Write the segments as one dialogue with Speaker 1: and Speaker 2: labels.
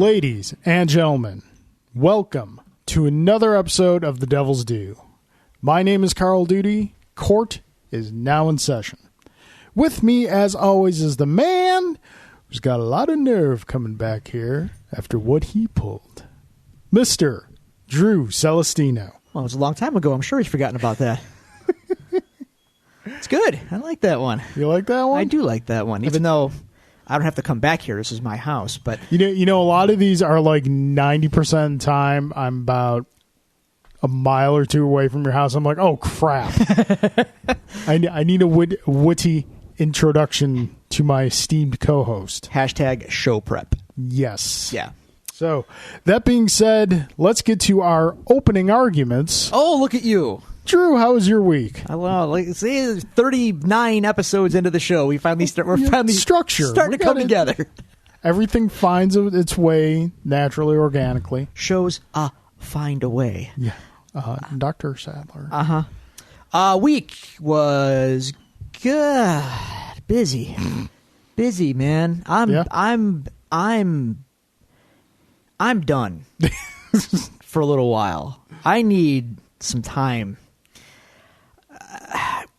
Speaker 1: Ladies and gentlemen, welcome to another episode of The Devil's Due. My name is Carl Duty. Court is now in session. With me, as always, is the man who's got a lot of nerve coming back here after what he pulled, Mr. Drew Celestino.
Speaker 2: Well, it was a long time ago. I'm sure he's forgotten about that. It's good. I like that one.
Speaker 1: You like that one?
Speaker 2: I do like that one, even though I don't have to come back here. This is my house. But
Speaker 1: you know, a lot of these are like 90% of the time I'm about a mile or two away from your house. I'm like, oh, crap. I need a witty introduction to my esteemed co-host.
Speaker 2: Hashtag show prep.
Speaker 1: Yes.
Speaker 2: Yeah.
Speaker 1: So, that being said, let's get to our opening arguments.
Speaker 2: Oh, look at you.
Speaker 1: Drew, how was your week?
Speaker 2: Well, like, see, 39 episodes into the show, we're finally starting to come together.
Speaker 1: Everything finds its way naturally, organically.
Speaker 2: Shows find a way.
Speaker 1: Yeah. Dr. Sadler.
Speaker 2: Week was good. Busy, man. I'm done for a little while. I need some time.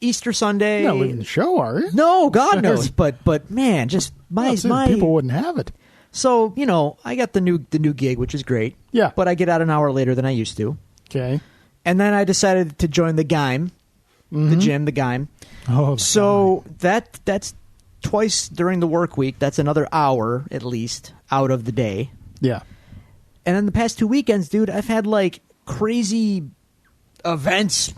Speaker 2: Easter Sunday.
Speaker 1: You're not leaving the show, are you?
Speaker 2: No, God knows. But man, just my
Speaker 1: people wouldn't have it.
Speaker 2: So, you know, I got the new gig, which is great.
Speaker 1: Yeah.
Speaker 2: But I get out an hour later than I used to.
Speaker 1: Okay.
Speaker 2: And then I decided to join the Gime, the gym, the Gime.
Speaker 1: Oh,
Speaker 2: so that's twice during the work week. That's another hour at least out of the day.
Speaker 1: Yeah. And
Speaker 2: then the past 2 weekends, dude, I've had like crazy events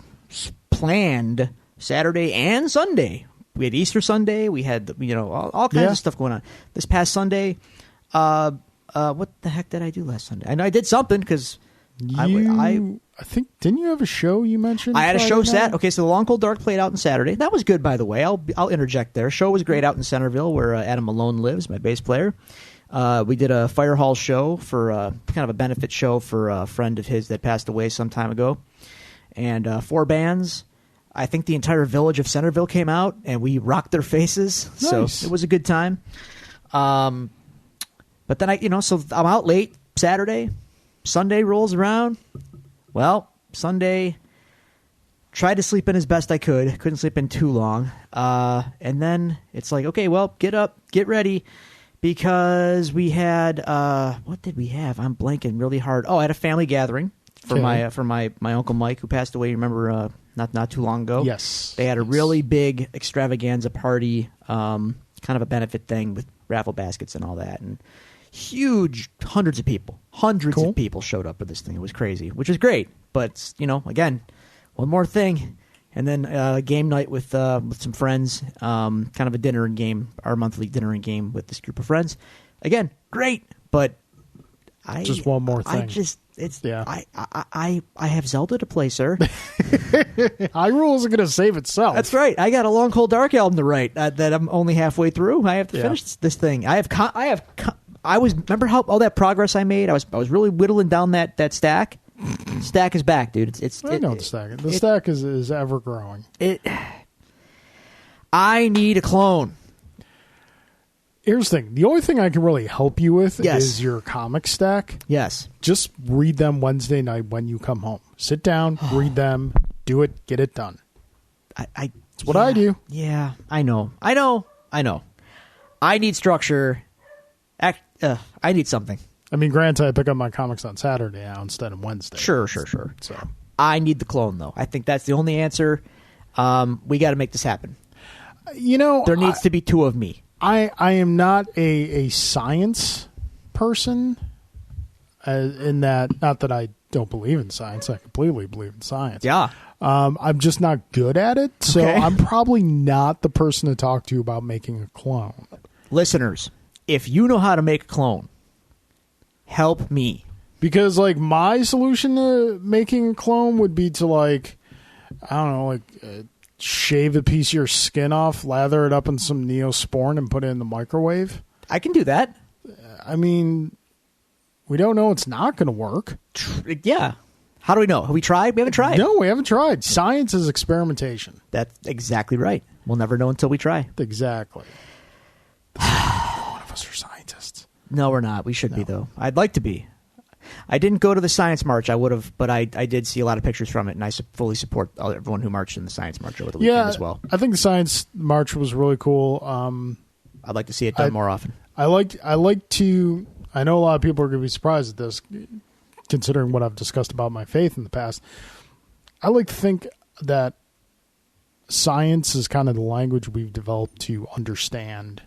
Speaker 2: planned Saturday and Sunday. We had Easter Sunday. We had, all kinds of stuff going on. This past Sunday, what the heck did I do last Sunday? I know I did something because
Speaker 1: I think, didn't you have a show you mentioned?
Speaker 2: I had a show set. Okay, so the Long Cold Dark played out on Saturday. That was good, by the way. I'll interject there. Show was great out in Centerville where Adam Malone lives, my bass player. We did a fire hall show for kind of a benefit show for a friend of his that passed away some time ago. And 4 bands. I think the entire village of Centerville came out, and we rocked their faces.
Speaker 1: Nice.
Speaker 2: So it was a good time. But then so I'm out late Saturday. Sunday rolls around. Well, Sunday, tried to sleep in as best I could. Couldn't sleep in too long. And then it's like, okay, well, get up, get ready. Because we had, what did we have? I'm blanking really hard. Oh, I had a family gathering for my Uncle Mike, who passed away, remember, not too long ago.
Speaker 1: Yes.
Speaker 2: They had a really big extravaganza party, kind of a benefit thing with raffle baskets and all that. And huge, hundreds of people showed up for this thing. It was crazy, which is great. But, again, one more thing. And then game night with some friends, kind of a dinner and game, our monthly dinner and game with this group of friends. Again, great, but
Speaker 1: just one more thing.
Speaker 2: I have Zelda to play, sir.
Speaker 1: Hyrule isn't going to save itself.
Speaker 2: That's right. I got a Long Cold Dark album to write that I'm only halfway through. I have to finish this thing. Remember how all that progress I made? I was really whittling down that stack. Stack is back, dude.
Speaker 1: I know the stack. The stack is ever growing.
Speaker 2: I need a clone.
Speaker 1: Here's the thing. The only thing I can really help you with is your comic stack.
Speaker 2: Yes.
Speaker 1: Just read them Wednesday night when you come home. Sit down, read them, do it, get it done. It's what I do.
Speaker 2: Yeah, I know. I need structure. I need something.
Speaker 1: I mean, granted, I pick up my comics on Saturday now instead of Wednesday.
Speaker 2: Sure.
Speaker 1: So
Speaker 2: I need the clone, though. I think that's the only answer. We got to make this happen. There needs to be 2 of me.
Speaker 1: I am not a science person in that, not that I don't believe in science. I completely believe in science.
Speaker 2: Yeah.
Speaker 1: I'm just not good at it. So
Speaker 2: Okay.
Speaker 1: I'm probably not the person to talk to about making a clone.
Speaker 2: Listeners, if you know how to make a clone, help me.
Speaker 1: Because, my solution to making a clone would be to, shave a piece of your skin off, lather it up in some Neosporin, and put it in the microwave.
Speaker 2: I can do that.
Speaker 1: I mean, we don't know it's not going to work.
Speaker 2: Yeah. How do we know? Have we tried? We haven't tried.
Speaker 1: No, we haven't tried. Science is experimentation.
Speaker 2: That's exactly right. We'll never know until we try.
Speaker 1: Exactly. One of us are scientists.
Speaker 2: No, we're not. We should be, though. I'd like to be. I didn't go to the Science March. I would have, but I did see a lot of pictures from it, and I fully support everyone who marched in the Science March over the weekend as well.
Speaker 1: I think the Science March was really cool.
Speaker 2: I'd like to see it done more often.
Speaker 1: I like to. I know a lot of people are going to be surprised at this, considering what I've discussed about my faith in the past. I like to think that science is kind of the language we've developed to understand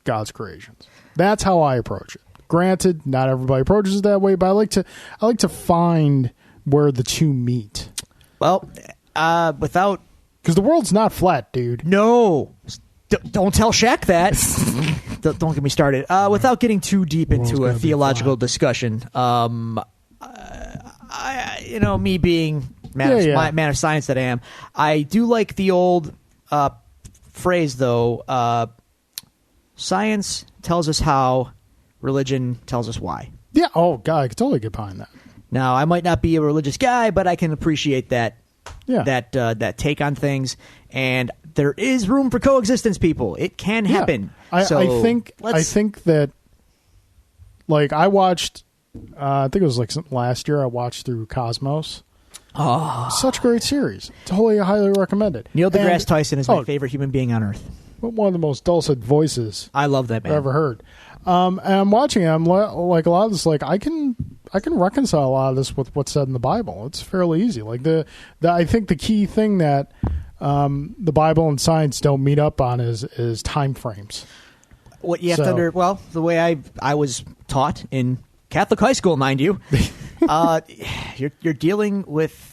Speaker 1: God's creations. That's how I approach it. Granted, not everybody approaches it that way, but I like to find where the two meet.
Speaker 2: Well, because
Speaker 1: the world's not flat, dude.
Speaker 2: No, don't tell Shaq that. Don't get me started. Without getting too deep into a theological discussion, me being man of science that I am, I do like the old phrase though. Science tells us how. Religion tells us why.
Speaker 1: Yeah. Oh, God, I could totally get behind that.
Speaker 2: Now, I might not be a religious guy, but I can appreciate that.
Speaker 1: Yeah.
Speaker 2: That take on things, and there is room for coexistence. People, it can happen.
Speaker 1: Yeah. I think that, like, I watched. I think it was like last year. I watched through Cosmos.
Speaker 2: Oh,
Speaker 1: such a great series. Totally, highly recommend it.
Speaker 2: Neil deGrasse Tyson is my favorite human being on earth.
Speaker 1: One of the most dulcet voices
Speaker 2: I love that man
Speaker 1: I've ever heard. And I'm watching it. I'm like a lot of this. Like I can reconcile a lot of this with what's said in the Bible. It's fairly easy. Like I think the key thing that the Bible and science don't meet up on is time frames.
Speaker 2: What you have to the way I was taught in Catholic high school, mind you, you're dealing with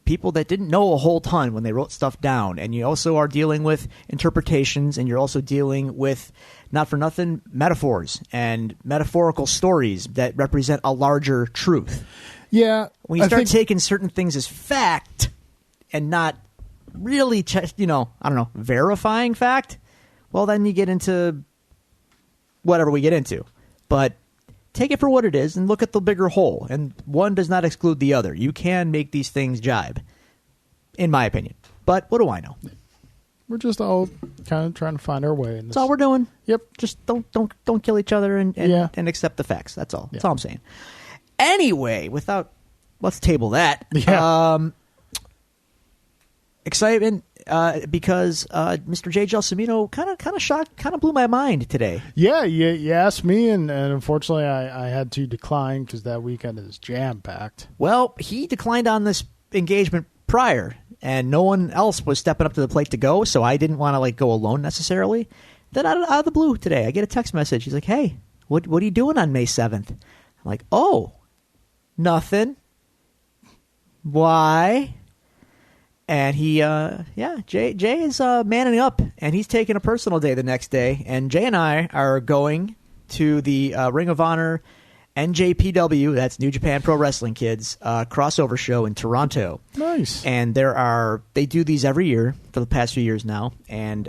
Speaker 2: people that didn't know a whole ton when they wrote stuff down, and you also are dealing with interpretations, and you're also dealing with, not for nothing, metaphors and metaphorical stories that represent a larger truth.
Speaker 1: Yeah,
Speaker 2: when you start taking certain things as fact and not really, verifying fact, well, then you get into whatever we get into. But take it for what it is and look at the bigger whole. And one does not exclude the other. You can make these things jibe, in my opinion. But what do I know?
Speaker 1: We're just all kind of trying to find our way.
Speaker 2: That's all we're doing.
Speaker 1: Yep.
Speaker 2: Just don't kill each other and accept the facts. That's all. That's all I'm saying. Anyway, let's table that.
Speaker 1: Yeah.
Speaker 2: Excitement because Mr. J. Gelsomino kind of blew my mind today.
Speaker 1: Yeah, you asked me, and unfortunately I had to decline because that weekend is jam-packed.
Speaker 2: Well, he declined on this engagement prior, and no one else was stepping up to the plate to go, so I didn't want to go alone necessarily. Then out of the blue today, I get a text message. He's like, hey, what are you doing on May 7th? I'm like, oh, nothing. Why? And he, Jay is manning up, and he's taking a personal day the next day. And Jay and I are going to the Ring of Honor NJPW, that's New Japan Pro Wrestling Kids, crossover show in Toronto.
Speaker 1: Nice.
Speaker 2: And they do these every year for the past few years now, and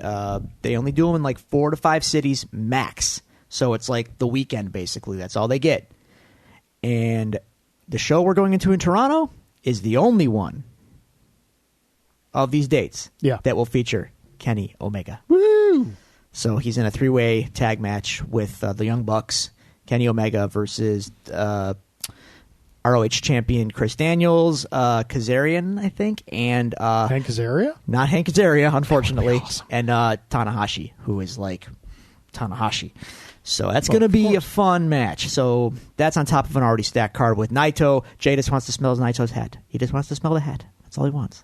Speaker 2: they only do them in 4 to 5 cities max. So it's like the weekend, basically. That's all they get. And the show we're going into in Toronto is the only one of these dates that will feature Kenny Omega.
Speaker 1: Woo!
Speaker 2: So he's in a 3-way tag match with the Young Bucks, Kenny Omega versus ROH champion Chris Daniels, Kazarian, I think, and
Speaker 1: Hank Azaria?
Speaker 2: Not Hank Azaria, unfortunately,
Speaker 1: awesome.
Speaker 2: And Tanahashi, who is like Tanahashi. So that's going to be a fun match. So that's on top of an already stacked card with Naito. Jay just wants to smell Naito's hat. He just wants to smell the hat. That's all he wants.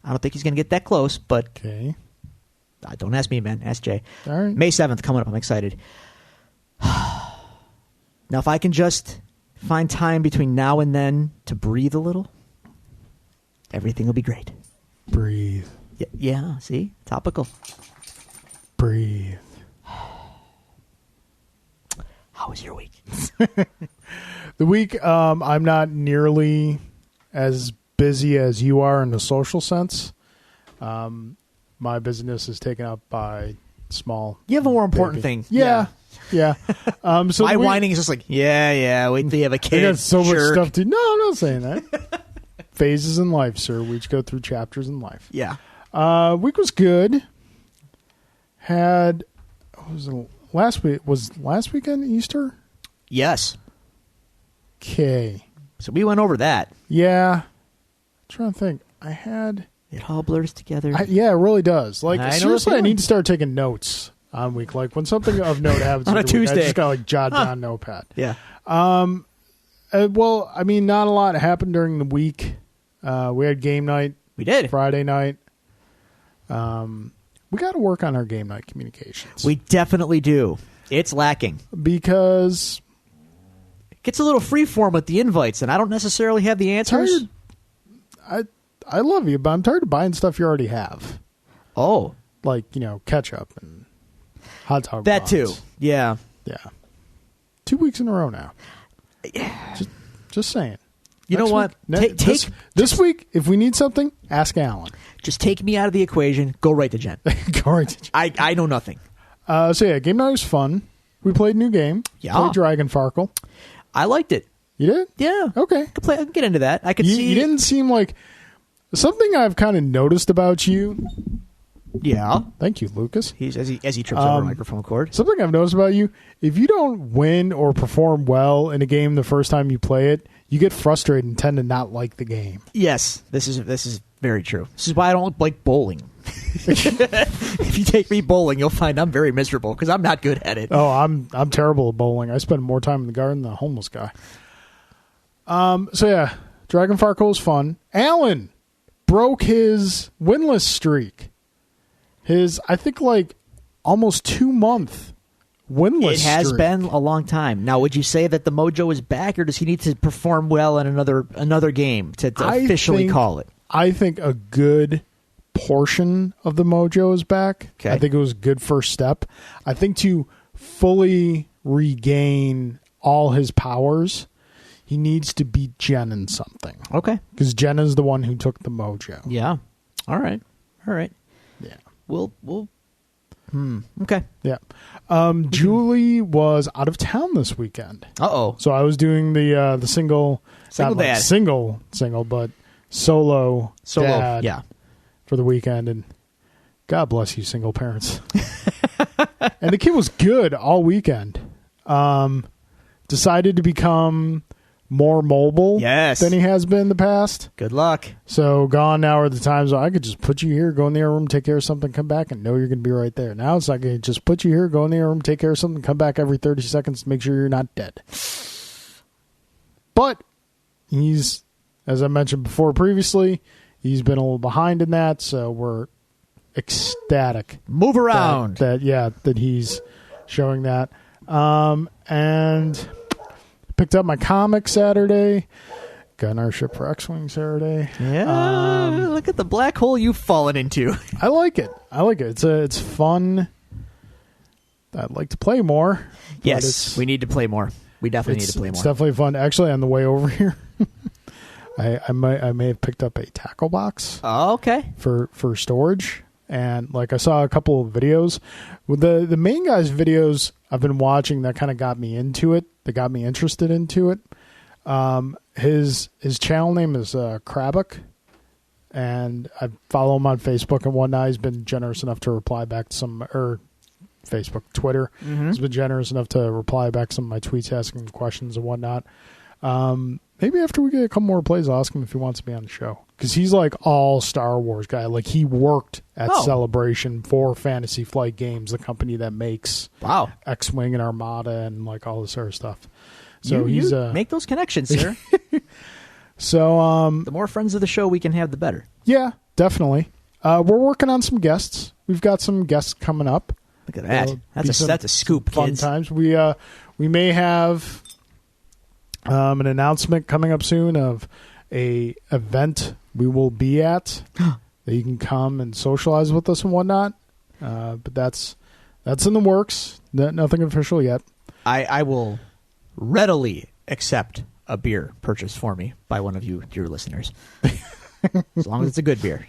Speaker 2: I don't think he's going to get that close, but
Speaker 1: okay.
Speaker 2: Don't ask me, man. Ask Jay.
Speaker 1: All right.
Speaker 2: May 7th coming up. I'm excited. Now, if I can just find time between now and then to breathe a little, everything will be great.
Speaker 1: Breathe.
Speaker 2: Yeah, see? Topical.
Speaker 1: Breathe.
Speaker 2: How was your week?
Speaker 1: The week, I'm not nearly as busy as you are in the social sense. My business is taken up by small.
Speaker 2: You have a more important thing.
Speaker 1: Yeah. So
Speaker 2: my whining is just like, wait until you have a kid.
Speaker 1: I got so much stuff to. No, I'm not saying that. Phases in life, sir. We each go through chapters in life.
Speaker 2: Yeah.
Speaker 1: Week was good. Had last weekend Easter?
Speaker 2: Yes.
Speaker 1: Okay.
Speaker 2: So we went over that.
Speaker 1: Yeah. I'm trying to think.
Speaker 2: It all blurs together.
Speaker 1: Yeah, it really does. Like,
Speaker 2: I know
Speaker 1: seriously,
Speaker 2: the
Speaker 1: I
Speaker 2: feeling.
Speaker 1: need to start taking notes on week. Like, when something of note happens
Speaker 2: On a
Speaker 1: every week, I
Speaker 2: Tuesday.
Speaker 1: just got like jot down notepad.
Speaker 2: Yeah.
Speaker 1: Well, I mean, not a lot happened during the week. We had game night.
Speaker 2: We did.
Speaker 1: Friday night. We got to work on our game night communications.
Speaker 2: We definitely do. It's lacking.
Speaker 1: Because
Speaker 2: It gets a little freeform with the invites, and I don't necessarily have the answers.
Speaker 1: I love you, but I'm tired of buying stuff you already have.
Speaker 2: Oh.
Speaker 1: Like, ketchup and hot dog
Speaker 2: That
Speaker 1: buns.
Speaker 2: too. Yeah.
Speaker 1: Yeah. 2 weeks in a row now. Just saying.
Speaker 2: You know what?
Speaker 1: This week, if we need something, ask Alan.
Speaker 2: Just take me out of the equation. Go right to Jen.
Speaker 1: Go right to Jen.
Speaker 2: I know nothing.
Speaker 1: So yeah, game night was fun. We played a new game.
Speaker 2: Yeah.
Speaker 1: Played Dragon Farkle.
Speaker 2: I liked it.
Speaker 1: You did?
Speaker 2: Yeah.
Speaker 1: Okay.
Speaker 2: I can get into that. I could see.
Speaker 1: You didn't seem like something I've kind of noticed about you.
Speaker 2: Yeah.
Speaker 1: Thank you, Lucas.
Speaker 2: He's as he trips over a microphone cord.
Speaker 1: Something I've noticed about you, if you don't win or perform well in a game the first time you play it, you get frustrated and tend to not like the game.
Speaker 2: Yes, this is very true. This is why I don't like bowling. If you take me bowling, you'll find I'm very miserable because I'm not good at it.
Speaker 1: Oh, I'm terrible at bowling. I spend more time in the garden than a homeless guy. So yeah, Dragon Farkle was fun. Alan broke his winless streak. I think like almost 2-month winless
Speaker 2: It has
Speaker 1: streak.
Speaker 2: been a long time. Now, would you say that the mojo is back, or does he need to perform well in another game to officially call it?
Speaker 1: I think a good portion of the mojo is back.
Speaker 2: Okay.
Speaker 1: I think it was a good first step. I think to fully regain all his powers, he needs to beat Jen in something.
Speaker 2: Okay.
Speaker 1: Because Jen is the one who took the mojo.
Speaker 2: Yeah. All right.
Speaker 1: Yeah.
Speaker 2: We'll. Okay.
Speaker 1: Yeah. Julie was out of town this weekend.
Speaker 2: Uh-oh.
Speaker 1: So I was doing the single
Speaker 2: Single
Speaker 1: not like
Speaker 2: dad.
Speaker 1: single, but solo dad
Speaker 2: yeah.
Speaker 1: for the weekend, and God bless you, single parents. And the kid was good all weekend. Decided to become more mobile than he has been in the past.
Speaker 2: Good luck.
Speaker 1: So gone now are the times I could just put you here, go in the other room, take care of something, come back, and know you're going to be right there. Now it's like, just put you here, go in the other room, take care of something, come back every 30 seconds to make sure you're not dead. But he's, as I mentioned before previously, he's been a little behind in that, so we're ecstatic.
Speaker 2: Move around.
Speaker 1: That he's showing that. And picked up my comic Saturday. Got our ship for X-Wing Saturday.
Speaker 2: Yeah, look at the black hole you've fallen into.
Speaker 1: I like it. It's fun. I'd like to play more.
Speaker 2: Yes, we need to play more. We definitely need to play more.
Speaker 1: It's definitely fun. Actually, on the way over here, I may have picked up a tackle box.
Speaker 2: Oh, okay.
Speaker 1: For storage. And like I saw a couple of videos. With the main guy's videos I've been watching that kind of got me into it. That got me interested into it. His channel name is Krabak, and I follow him on Facebook and whatnot. He's been generous enough to reply back to some Facebook, Twitter.
Speaker 2: Mm-hmm.
Speaker 1: He's been generous enough to reply back to some of my tweets asking questions and whatnot. Maybe after we get a couple more plays, I'll ask him if he wants to be on the show. Because he's like all Star Wars guy. Like he worked at Celebration for Fantasy Flight Games, the company that makes X-Wing and Armada and like all this other stuff. So he's
Speaker 2: make those connections, sir.
Speaker 1: So
Speaker 2: the more friends of the show we can have, the better.
Speaker 1: Yeah, definitely. We're working on some guests. We've got some guests coming up.
Speaker 2: Look at that. That's a scoop,
Speaker 1: fun
Speaker 2: kids.
Speaker 1: Times. We may have an announcement coming up soon of a event we will be at that you can come and socialize with us and whatnot. But that's in the works. Nothing official yet.
Speaker 2: I will readily accept a beer purchased for me by one of you, dear listeners. As long as it's a good beer.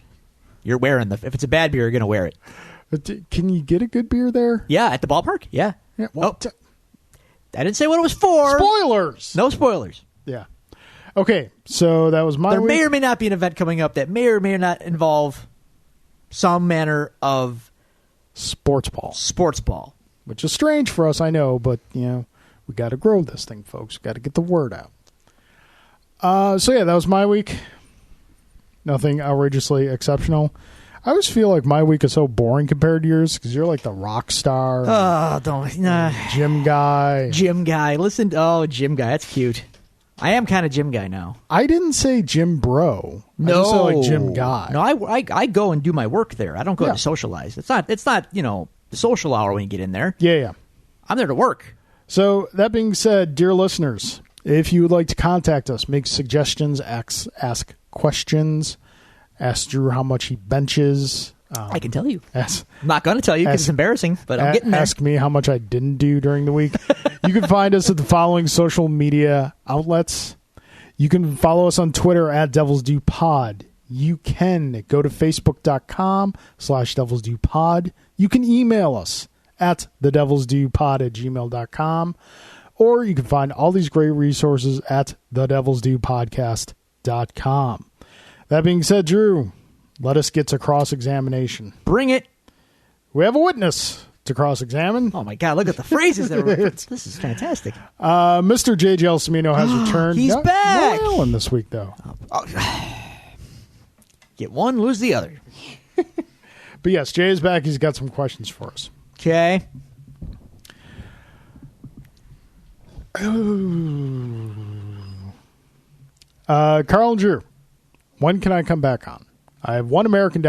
Speaker 2: You're wearing if it's a bad beer, you're going to wear it.
Speaker 1: Can you get a good beer there?
Speaker 2: Yeah, at the ballpark? Yeah.
Speaker 1: Well,
Speaker 2: I didn't say what it was for.
Speaker 1: Spoilers!
Speaker 2: No spoilers.
Speaker 1: Yeah. Okay, so that was my
Speaker 2: There
Speaker 1: week.
Speaker 2: may or may not be an event coming up that may or may not involve some manner of
Speaker 1: sports ball. which is strange for us, I know, but, we got to grow this thing, folks. Got to get the word out. So, yeah, that was my week. Nothing outrageously exceptional. I always feel like my week is so boring compared to yours because you're like the rock star.
Speaker 2: Oh, don't. Nah.
Speaker 1: Gym guy.
Speaker 2: Gym guy. Listen. Oh, gym guy. That's cute. I am kind of gym guy now.
Speaker 1: I didn't say gym bro.
Speaker 2: No.
Speaker 1: I just said like gym guy.
Speaker 2: No, I go and do my work there. I don't go to socialize. It's not the social hour when you get in there.
Speaker 1: Yeah.
Speaker 2: I'm there to work.
Speaker 1: So that being said, dear listeners, if you would like to contact us, make suggestions, ask questions, ask Drew how much he benches.
Speaker 2: I can tell you. I'm not going to tell you because it's embarrassing, but I'm getting there.
Speaker 1: Ask me how much I didn't do during the week. You can find us at the following social media outlets. You can follow us on Twitter at DevilsDuePod. You can go to Facebook.com/DevilsDuePod. You can email us at TheDevilsDuePod@gmail.com. Or you can find all these great resources at TheDevilsDuePodcast.com. That being said, Drew, let us get to cross-examination.
Speaker 2: Bring it.
Speaker 1: We have a witness to cross-examine.
Speaker 2: Oh, my God. Look at the phrases there. This is fantastic.
Speaker 1: Mr. J.J. Alcimino has returned.
Speaker 2: He's back.
Speaker 1: No Alan this week, though.
Speaker 2: Get one, lose the other.
Speaker 1: But yes, Jay is back. He's got some questions for us.
Speaker 2: Okay.
Speaker 1: Carl and Drew, when can I come back on? I have $1 American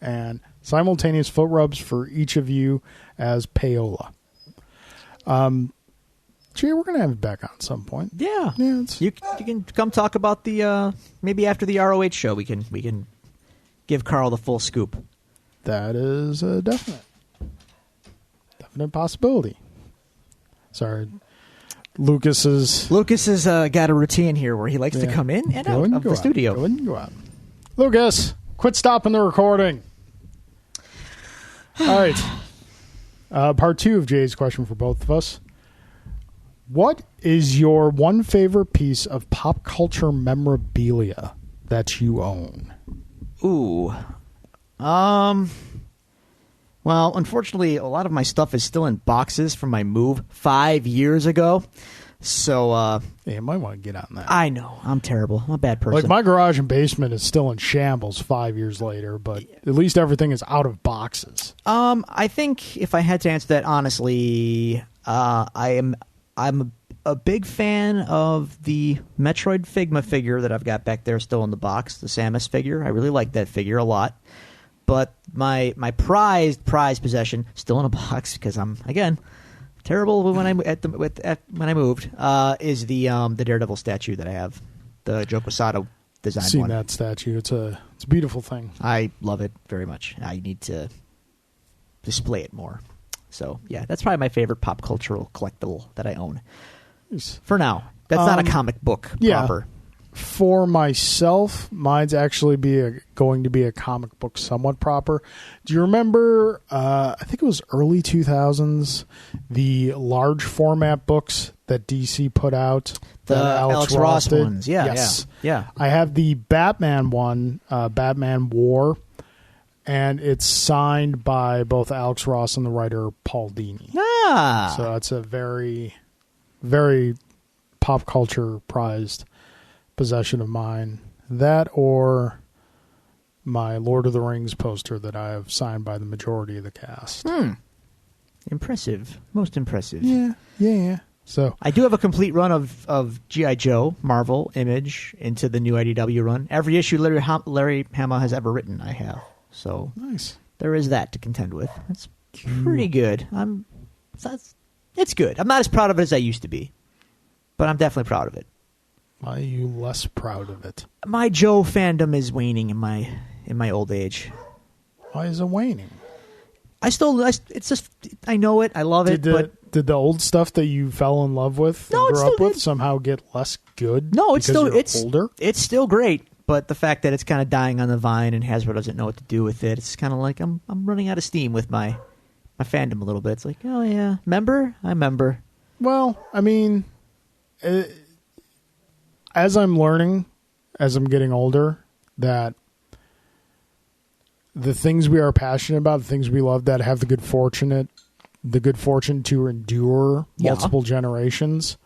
Speaker 1: and simultaneous foot rubs for each of you as payola. Jay, we're going to have you back on at some point.
Speaker 2: Yeah. You can come talk about the maybe after the ROH show we can give Carl the full scoop.
Speaker 1: That is a definite possibility. Sorry. Lucas has
Speaker 2: got a routine here where he likes to come in and out of the studio.
Speaker 1: Go in and go out. Lucas, quit stopping the recording. All right. Part 2 of Jay's question for both of us. What is your one favorite piece of pop culture memorabilia that you own?
Speaker 2: Ooh. Well, unfortunately, a lot of my stuff is still in boxes from my move 5 years ago. So,
Speaker 1: you might want to get on that.
Speaker 2: I know. I'm terrible. I'm a bad person.
Speaker 1: Like, my garage and basement is still in shambles 5 years later, but at least everything is out of boxes.
Speaker 2: I think if I had to answer that honestly, I'm a big fan of the Metroid Figma figure that I've got back there still in the box, the Samus figure. I really like that figure a lot. But my prized possession, still in a box because I'm, again, terrible when I moved, is the Daredevil statue that I have, the Joe Quesada design.
Speaker 1: Seen that statue? It's a beautiful thing.
Speaker 2: I love it very much. I need to display it more. So yeah, that's probably my favorite pop cultural collectible that I own.
Speaker 1: Nice.
Speaker 2: For now, that's not a comic book proper.
Speaker 1: For myself, mine's actually going to be a comic book somewhat proper. Do you remember, I think it was early 2000s, the large format books that DC put out?
Speaker 2: The Alex Ross ones. Yeah,
Speaker 1: yes.
Speaker 2: Yeah.
Speaker 1: I have the Batman one, Batman War, and it's signed by both Alex Ross and the writer Paul Dini.
Speaker 2: Ah.
Speaker 1: So that's a very, very pop culture prized possession of mine. That or my Lord of the Rings poster that I have signed by the majority of the cast.
Speaker 2: Impressive. Most impressive.
Speaker 1: Yeah. So
Speaker 2: I do have a complete run of G.I. Joe, Marvel, Image, into the new IDW run. Every issue Larry Hama has ever written, I have. So
Speaker 1: nice.
Speaker 2: There is that to contend with. That's pretty good. It's good. I'm not as proud of it as I used to be, but I'm definitely proud of it.
Speaker 1: Why are you less proud of it?
Speaker 2: My Joe fandom is waning in my old age.
Speaker 1: Why is it waning?
Speaker 2: It's just, I know it. I love it.
Speaker 1: Did the old stuff that you fell in love with and grew up with somehow get less good?
Speaker 2: No, it's
Speaker 1: older.
Speaker 2: It's still great, but the fact that it's kind of dying on the vine and Hasbro doesn't know what to do with it, it's kind of like I'm running out of steam with my fandom a little bit. It's like, oh yeah, I remember.
Speaker 1: Well, I mean, as I'm learning, as I'm getting older, that the things we are passionate about, the things we love, that have the good fortune the good fortune to endure multiple generations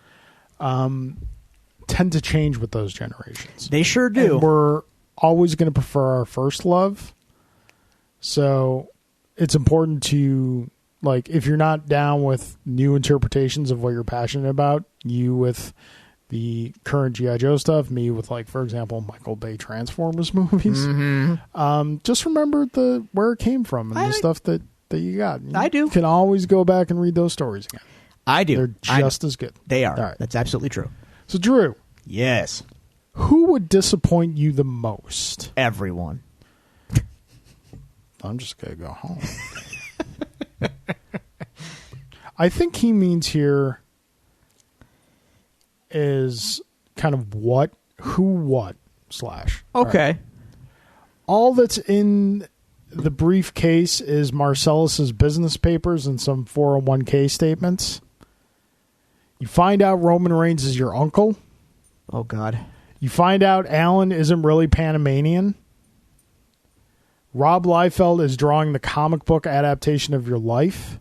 Speaker 1: tend to change with those generations.
Speaker 2: They sure do.
Speaker 1: And we're always going to prefer our first love. So it's important to, like, if you're not down with new interpretations of what you're passionate about, you with the current G.I. Joe stuff, me with, like, for example, Michael Bay Transformers movies, just remember where it came from and the stuff that you got.
Speaker 2: I do.
Speaker 1: You can always go back and read those stories again.
Speaker 2: I do.
Speaker 1: They're just as good.
Speaker 2: They are.
Speaker 1: All right.
Speaker 2: That's absolutely true.
Speaker 1: So, Drew.
Speaker 2: Yes.
Speaker 1: Who would disappoint you the most?
Speaker 2: Everyone.
Speaker 1: I'm just going to go home. I think he means here is kind of what, who, what, /
Speaker 2: Okay.
Speaker 1: Right. All that's in the briefcase is Marcellus's business papers and some 401k statements. You find out Roman Reigns is your uncle.
Speaker 2: Oh, God.
Speaker 1: You find out Alan isn't really Panamanian. Rob Liefeld is drawing the comic book adaptation of your life.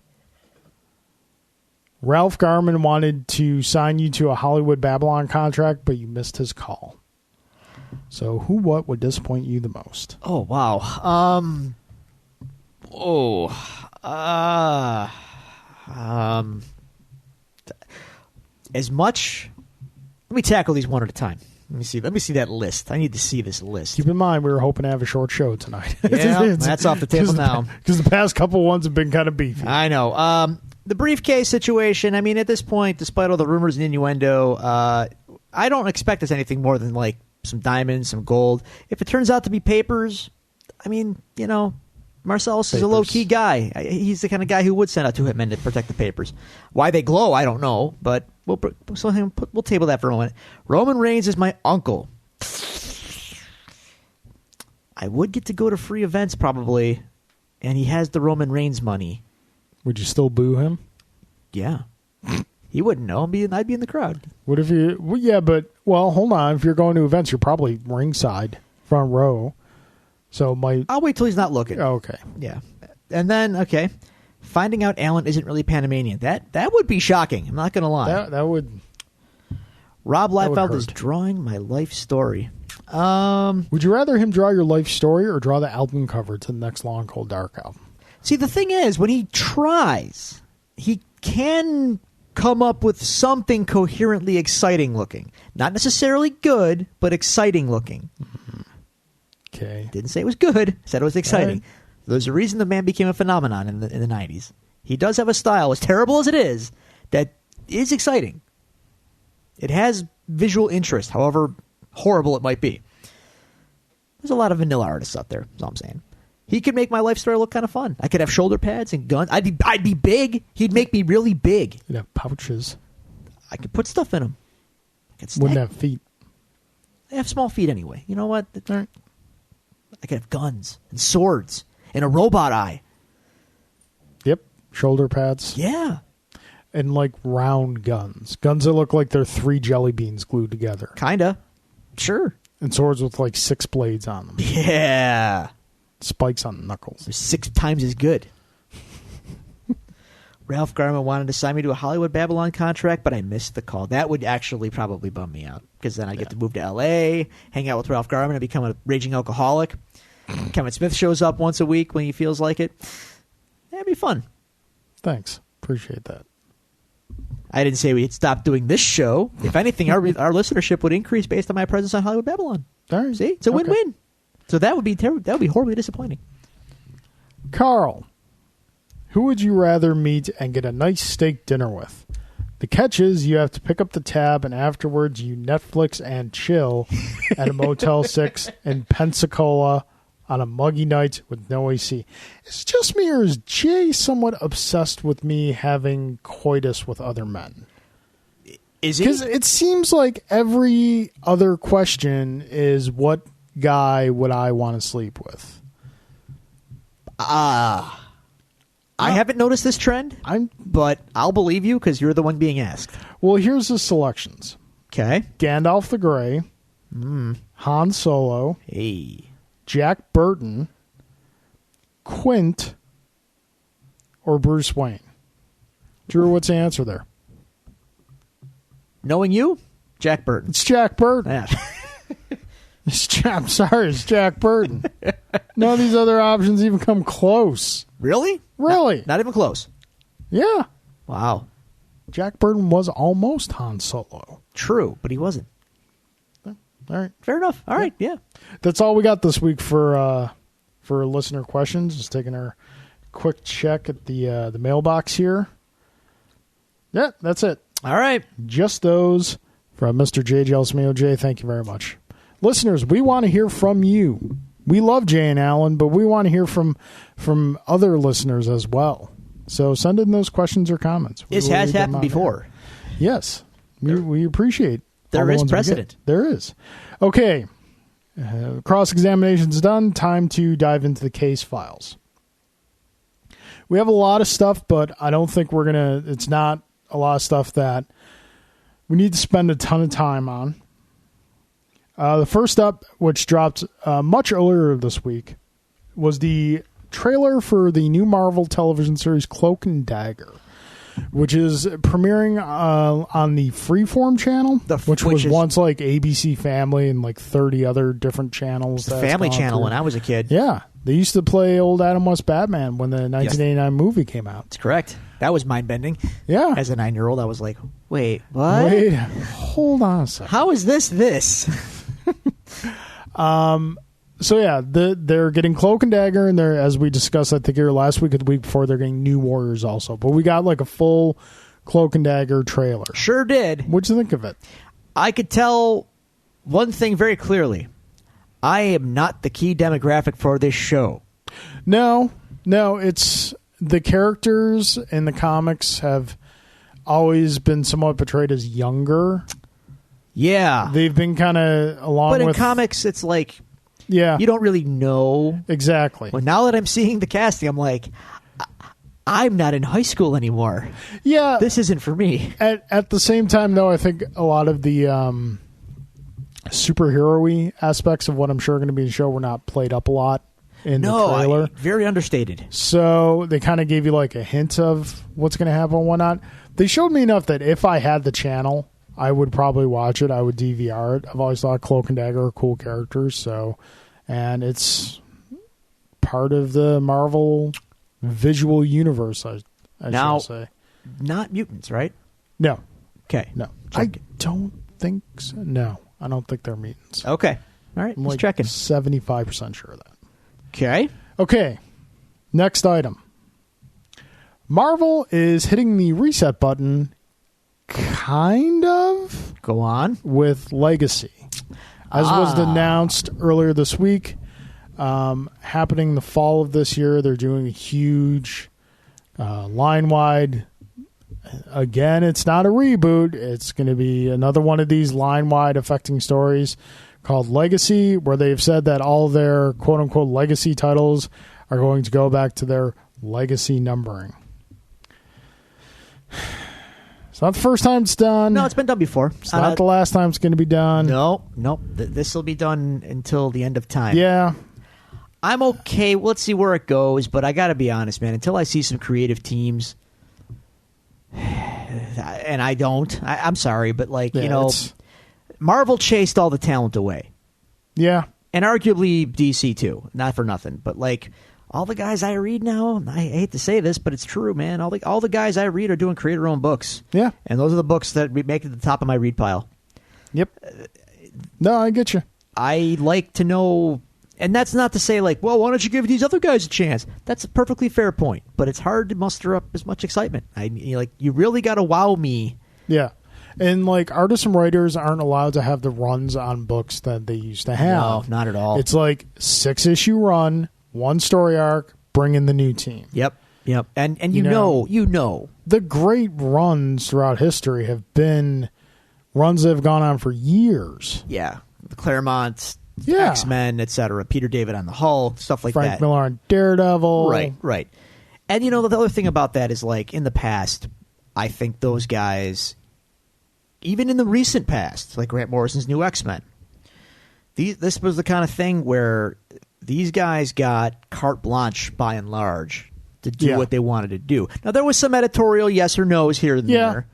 Speaker 1: Ralph Garman wanted to sign you to a Hollywood Babylon contract, but you missed his call. So who, what would disappoint you the most?
Speaker 2: Oh, wow. As much... Let me tackle these one at a time. Let me see that list. I need to see this list.
Speaker 1: Keep in mind, we were hoping to have a short show tonight.
Speaker 2: Yeah, that's off the table now.
Speaker 1: Because the past couple ones have been kind of beefy.
Speaker 2: I know. The briefcase situation, I mean, at this point, despite all the rumors and innuendo, I don't expect there's anything more than, like, some diamonds, some gold. If it turns out to be papers, I mean, you know, Marcellus is a low-key guy. He's the kind of guy who would send out 2 hitmen to protect the papers. Why they glow, I don't know, but we'll table that for a moment. Roman Reigns is my uncle. I would get to go to free events, probably, and he has the Roman Reigns money.
Speaker 1: Would you still boo him?
Speaker 2: Yeah. He wouldn't know. I'd be in the crowd.
Speaker 1: What if you... Well, yeah, but... Well, hold on. If you're going to events, you're probably ringside, front row. So
Speaker 2: I'll wait till he's not looking.
Speaker 1: Oh, okay.
Speaker 2: Yeah. And then, okay, finding out Alan isn't really Panamanian. That would be shocking. I'm not going to lie.
Speaker 1: That would...
Speaker 2: Rob Liefeld is drawing my life story.
Speaker 1: Would you rather him draw your life story or draw the album cover to the next Long Cold Dark album?
Speaker 2: See, the thing is, when he tries, he can come up with something coherently exciting looking. Not necessarily good, but exciting looking.
Speaker 1: Okay.
Speaker 2: Didn't say it was good. Said it was exciting.
Speaker 1: Right.
Speaker 2: There's a reason the man became a phenomenon in the 90s. He does have a style, as terrible as it is, that is exciting. It has visual interest, however horrible it might be. There's a lot of vanilla artists out there, that's all I'm saying. He could make my life story look kind of fun. I could have shoulder pads and guns. I'd be big. He'd make me really big.
Speaker 1: You'd have pouches.
Speaker 2: I could put stuff in them.
Speaker 1: Wouldn't have feet.
Speaker 2: I have small feet anyway. You know what?
Speaker 1: All right.
Speaker 2: I could have guns and swords and a robot eye.
Speaker 1: Yep. Shoulder pads.
Speaker 2: Yeah.
Speaker 1: And like round guns. Guns that look like they're 3 jelly beans glued together.
Speaker 2: Kinda. Sure.
Speaker 1: And swords with like 6 blades on them.
Speaker 2: Yeah.
Speaker 1: Spikes on the knuckles.
Speaker 2: They're 6 times as good. Ralph Garman wanted to sign me to a Hollywood Babylon contract, but I missed the call. That would actually probably bum me out, because then I get to move to L.A., hang out with Ralph Garman, and become a raging alcoholic. Kevin Smith shows up once a week when he feels like it. That'd be fun.
Speaker 1: Thanks. Appreciate that.
Speaker 2: I didn't say we'd stop doing this show. If anything, our listenership would increase based on my presence on Hollywood Babylon.
Speaker 1: All right.
Speaker 2: See? It's a win-win. So that would be that would be horribly disappointing.
Speaker 1: Carl, who would you rather meet and get a nice steak dinner with? The catch is you have to pick up the tab and afterwards you Netflix and chill at a Motel 6 in Pensacola on a muggy night with no AC. Is it just me or is Jay somewhat obsessed with me having coitus with other men?
Speaker 2: Is he?
Speaker 1: Because it seems like every other question is what guy would I want to sleep with?
Speaker 2: I haven't noticed this trend, but I'll believe you because you're the one being asked.
Speaker 1: Well, here's the selections.
Speaker 2: Okay.
Speaker 1: Gandalf the Grey, Han Solo,
Speaker 2: Hey.
Speaker 1: Jack Burton, Quint, or Bruce Wayne. Drew, what's the answer there?
Speaker 2: Knowing you, Jack Burton.
Speaker 1: It's Jack Burton.
Speaker 2: Yeah.
Speaker 1: I'm sorry, it's Jack Burton. None of these other options even come close.
Speaker 2: Really?
Speaker 1: Really?
Speaker 2: Not even close.
Speaker 1: Yeah.
Speaker 2: Wow.
Speaker 1: Jack Burton was almost Han Solo.
Speaker 2: True, but he wasn't.
Speaker 1: All right.
Speaker 2: Fair enough. All right, yeah.
Speaker 1: That's all we got this week for listener questions. Just taking our quick check at the mailbox here. Yeah, that's it.
Speaker 2: All right.
Speaker 1: Just those from Mr. JJ Smeo. Jay, thank you very much. Listeners, we want to hear from you. We love Jay and Alan, but we want to hear from other listeners as well. So send in those questions or comments.
Speaker 2: This has happened before.
Speaker 1: Yes. We appreciate
Speaker 2: there is precedent.
Speaker 1: There is. Okay. Cross-examination's done. Time to dive into the case files. We have a lot of stuff, but I don't think it's not a lot of stuff that we need to spend a ton of time on. The first up, which dropped much earlier this week, was the trailer for the new Marvel television series Cloak and Dagger, which is premiering on the Freeform channel, which was once like ABC Family and like 30 other different channels.
Speaker 2: The Family Channel when I was a kid.
Speaker 1: Yeah. They used to play old Adam West Batman when the 1989 movie came out.
Speaker 2: That's correct. That was mind-bending.
Speaker 1: Yeah.
Speaker 2: As a 9-year-old, I was like, wait, what?
Speaker 1: Wait, hold on a second.
Speaker 2: How is this?
Speaker 1: So yeah, they're getting Cloak and Dagger, and they're, as we discussed, I think here last week or the week before, they're getting New Warriors also. But we got like a full Cloak and Dagger trailer.
Speaker 2: Sure did.
Speaker 1: What'd you think of it?
Speaker 2: I could tell one thing very clearly. I am not the key demographic for this show.
Speaker 1: No, it's the characters in the comics have always been somewhat portrayed as younger.
Speaker 2: Yeah.
Speaker 1: They've been kind of along with...
Speaker 2: But in comics, it's like...
Speaker 1: Yeah.
Speaker 2: You don't really know.
Speaker 1: Exactly.
Speaker 2: Well, now that I'm seeing the casting, I'm like, I'm not in high school anymore.
Speaker 1: Yeah.
Speaker 2: This isn't for me.
Speaker 1: At the same time, though, I think a lot of the superhero-y aspects of what I'm sure are going to be in the show were not played up a lot in the trailer.
Speaker 2: Very understated.
Speaker 1: So they kind of gave you like a hint of what's going to happen and whatnot. They showed me enough that if I had the channel, I would probably watch it. I would DVR it. I've always thought Cloak and Dagger are cool characters. And it's part of the Marvel visual universe, I shall say.
Speaker 2: Not mutants, right?
Speaker 1: No.
Speaker 2: Okay.
Speaker 1: No. I don't think so. No. I don't think they're mutants.
Speaker 2: Okay. All right.
Speaker 1: I'm
Speaker 2: Just checking.
Speaker 1: 75% sure of that.
Speaker 2: Okay.
Speaker 1: Okay. Next item. Marvel is hitting the reset button, kind of.
Speaker 2: Go on.
Speaker 1: With Legacy. As was announced earlier this week, happening the fall of this year, they're doing a huge line-wide. Again, it's not a reboot. It's going to be another one of these line-wide affecting stories called Legacy, where they've said that all their quote-unquote legacy titles are going to go back to their legacy numbering. It's not the first time it's done.
Speaker 2: No, it's been done before.
Speaker 1: It's not the last time it's going to be done.
Speaker 2: No. This will be done until the end of time.
Speaker 1: Yeah.
Speaker 2: I'm okay. Let's see where it goes, but I got to be honest, man. Until I see some creative teams, and I don't. I'm sorry, but Marvel chased all the talent away.
Speaker 1: Yeah.
Speaker 2: And arguably DC too. Not for nothing, but all the guys I read now, I hate to say this, but it's true, man. All the guys I read are doing creator-owned books.
Speaker 1: Yeah.
Speaker 2: And those are the books that make it to the top of my read pile.
Speaker 1: Yep. No, I get you.
Speaker 2: I like to know, and that's not to say why don't you give these other guys a chance? That's a perfectly fair point, but it's hard to muster up as much excitement. You really got to wow me.
Speaker 1: Yeah. And artists and writers aren't allowed to have the runs on books that they used to have.
Speaker 2: No, not at all.
Speaker 1: It's 6-issue run, one story arc, bring in the new team.
Speaker 2: Yep. And you know. The
Speaker 1: great runs throughout history have been runs that have gone on for years.
Speaker 2: Yeah. The Claremont, X-Men, etc. Peter David on the Hulk, stuff like
Speaker 1: Frank
Speaker 2: that.
Speaker 1: Miller on Daredevil.
Speaker 2: Right. And the other thing about that is in the past, I think those guys, even in the recent past, like Grant Morrison's new X-Men, this was the kind of thing where these guys got carte blanche, by and large, to do what they wanted to do. Now, there was some editorial yes or no's here and there.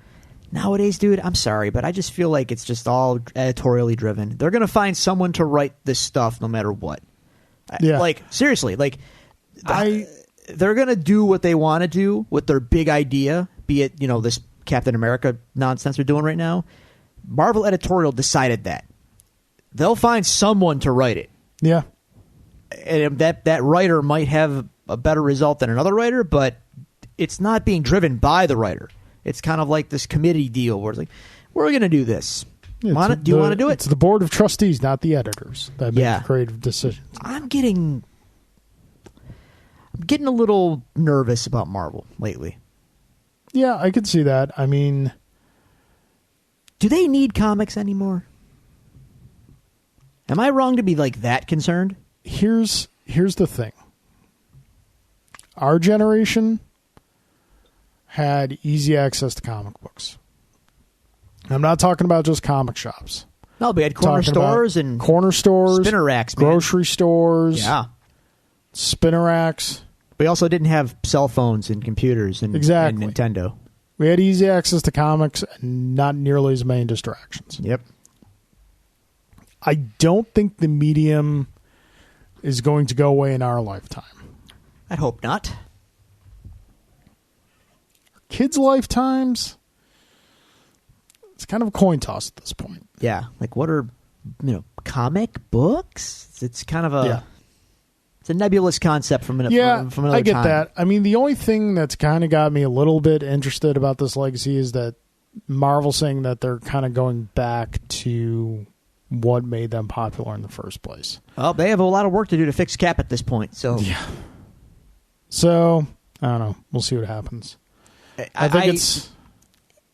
Speaker 2: Nowadays, dude, I'm sorry, but I just feel like it's just all editorially driven. They're going to find someone to write this stuff no matter what.
Speaker 1: Yeah.
Speaker 2: Like, seriously, like, they're going to do what they want to do with their big idea, be it, this Captain America nonsense they're doing right now. Marvel editorial decided that. They'll find someone to write it.
Speaker 1: Yeah.
Speaker 2: And that writer might have a better result than another writer, but it's not being driven by the writer. It's kind of like this committee deal where it's like, we're going to do this. Do you want to do it?
Speaker 1: It's the board of trustees, not the editors, that make the creative decisions.
Speaker 2: I'm getting a little nervous about Marvel lately.
Speaker 1: Yeah, I could see that. I mean,
Speaker 2: do they need comics anymore? Am I wrong to be like that concerned?
Speaker 1: Here's the thing. Our generation had easy access to comic books. I'm not talking about just comic shops.
Speaker 2: No, we had corner stores, spinner racks, man.
Speaker 1: Grocery stores, spinner racks.
Speaker 2: We also didn't have cell phones and computers and Nintendo.
Speaker 1: We had easy access to comics and not nearly as many distractions.
Speaker 2: Yep.
Speaker 1: I don't think the medium is going to go away in our lifetime.
Speaker 2: I'd hope not.
Speaker 1: Kids' lifetimes, it's kind of a coin toss at this point.
Speaker 2: Yeah. Like, what are, comic books? It's kind of a... It's a nebulous concept from another time.
Speaker 1: I get that. I mean, the only thing that's kind of got me a little bit interested about this legacy is that Marvel saying that they're kind of going back to what made them popular in the first place.
Speaker 2: Well, they have a lot of work to do to fix Cap at this point. So,
Speaker 1: So, I don't know. We'll see what happens. I think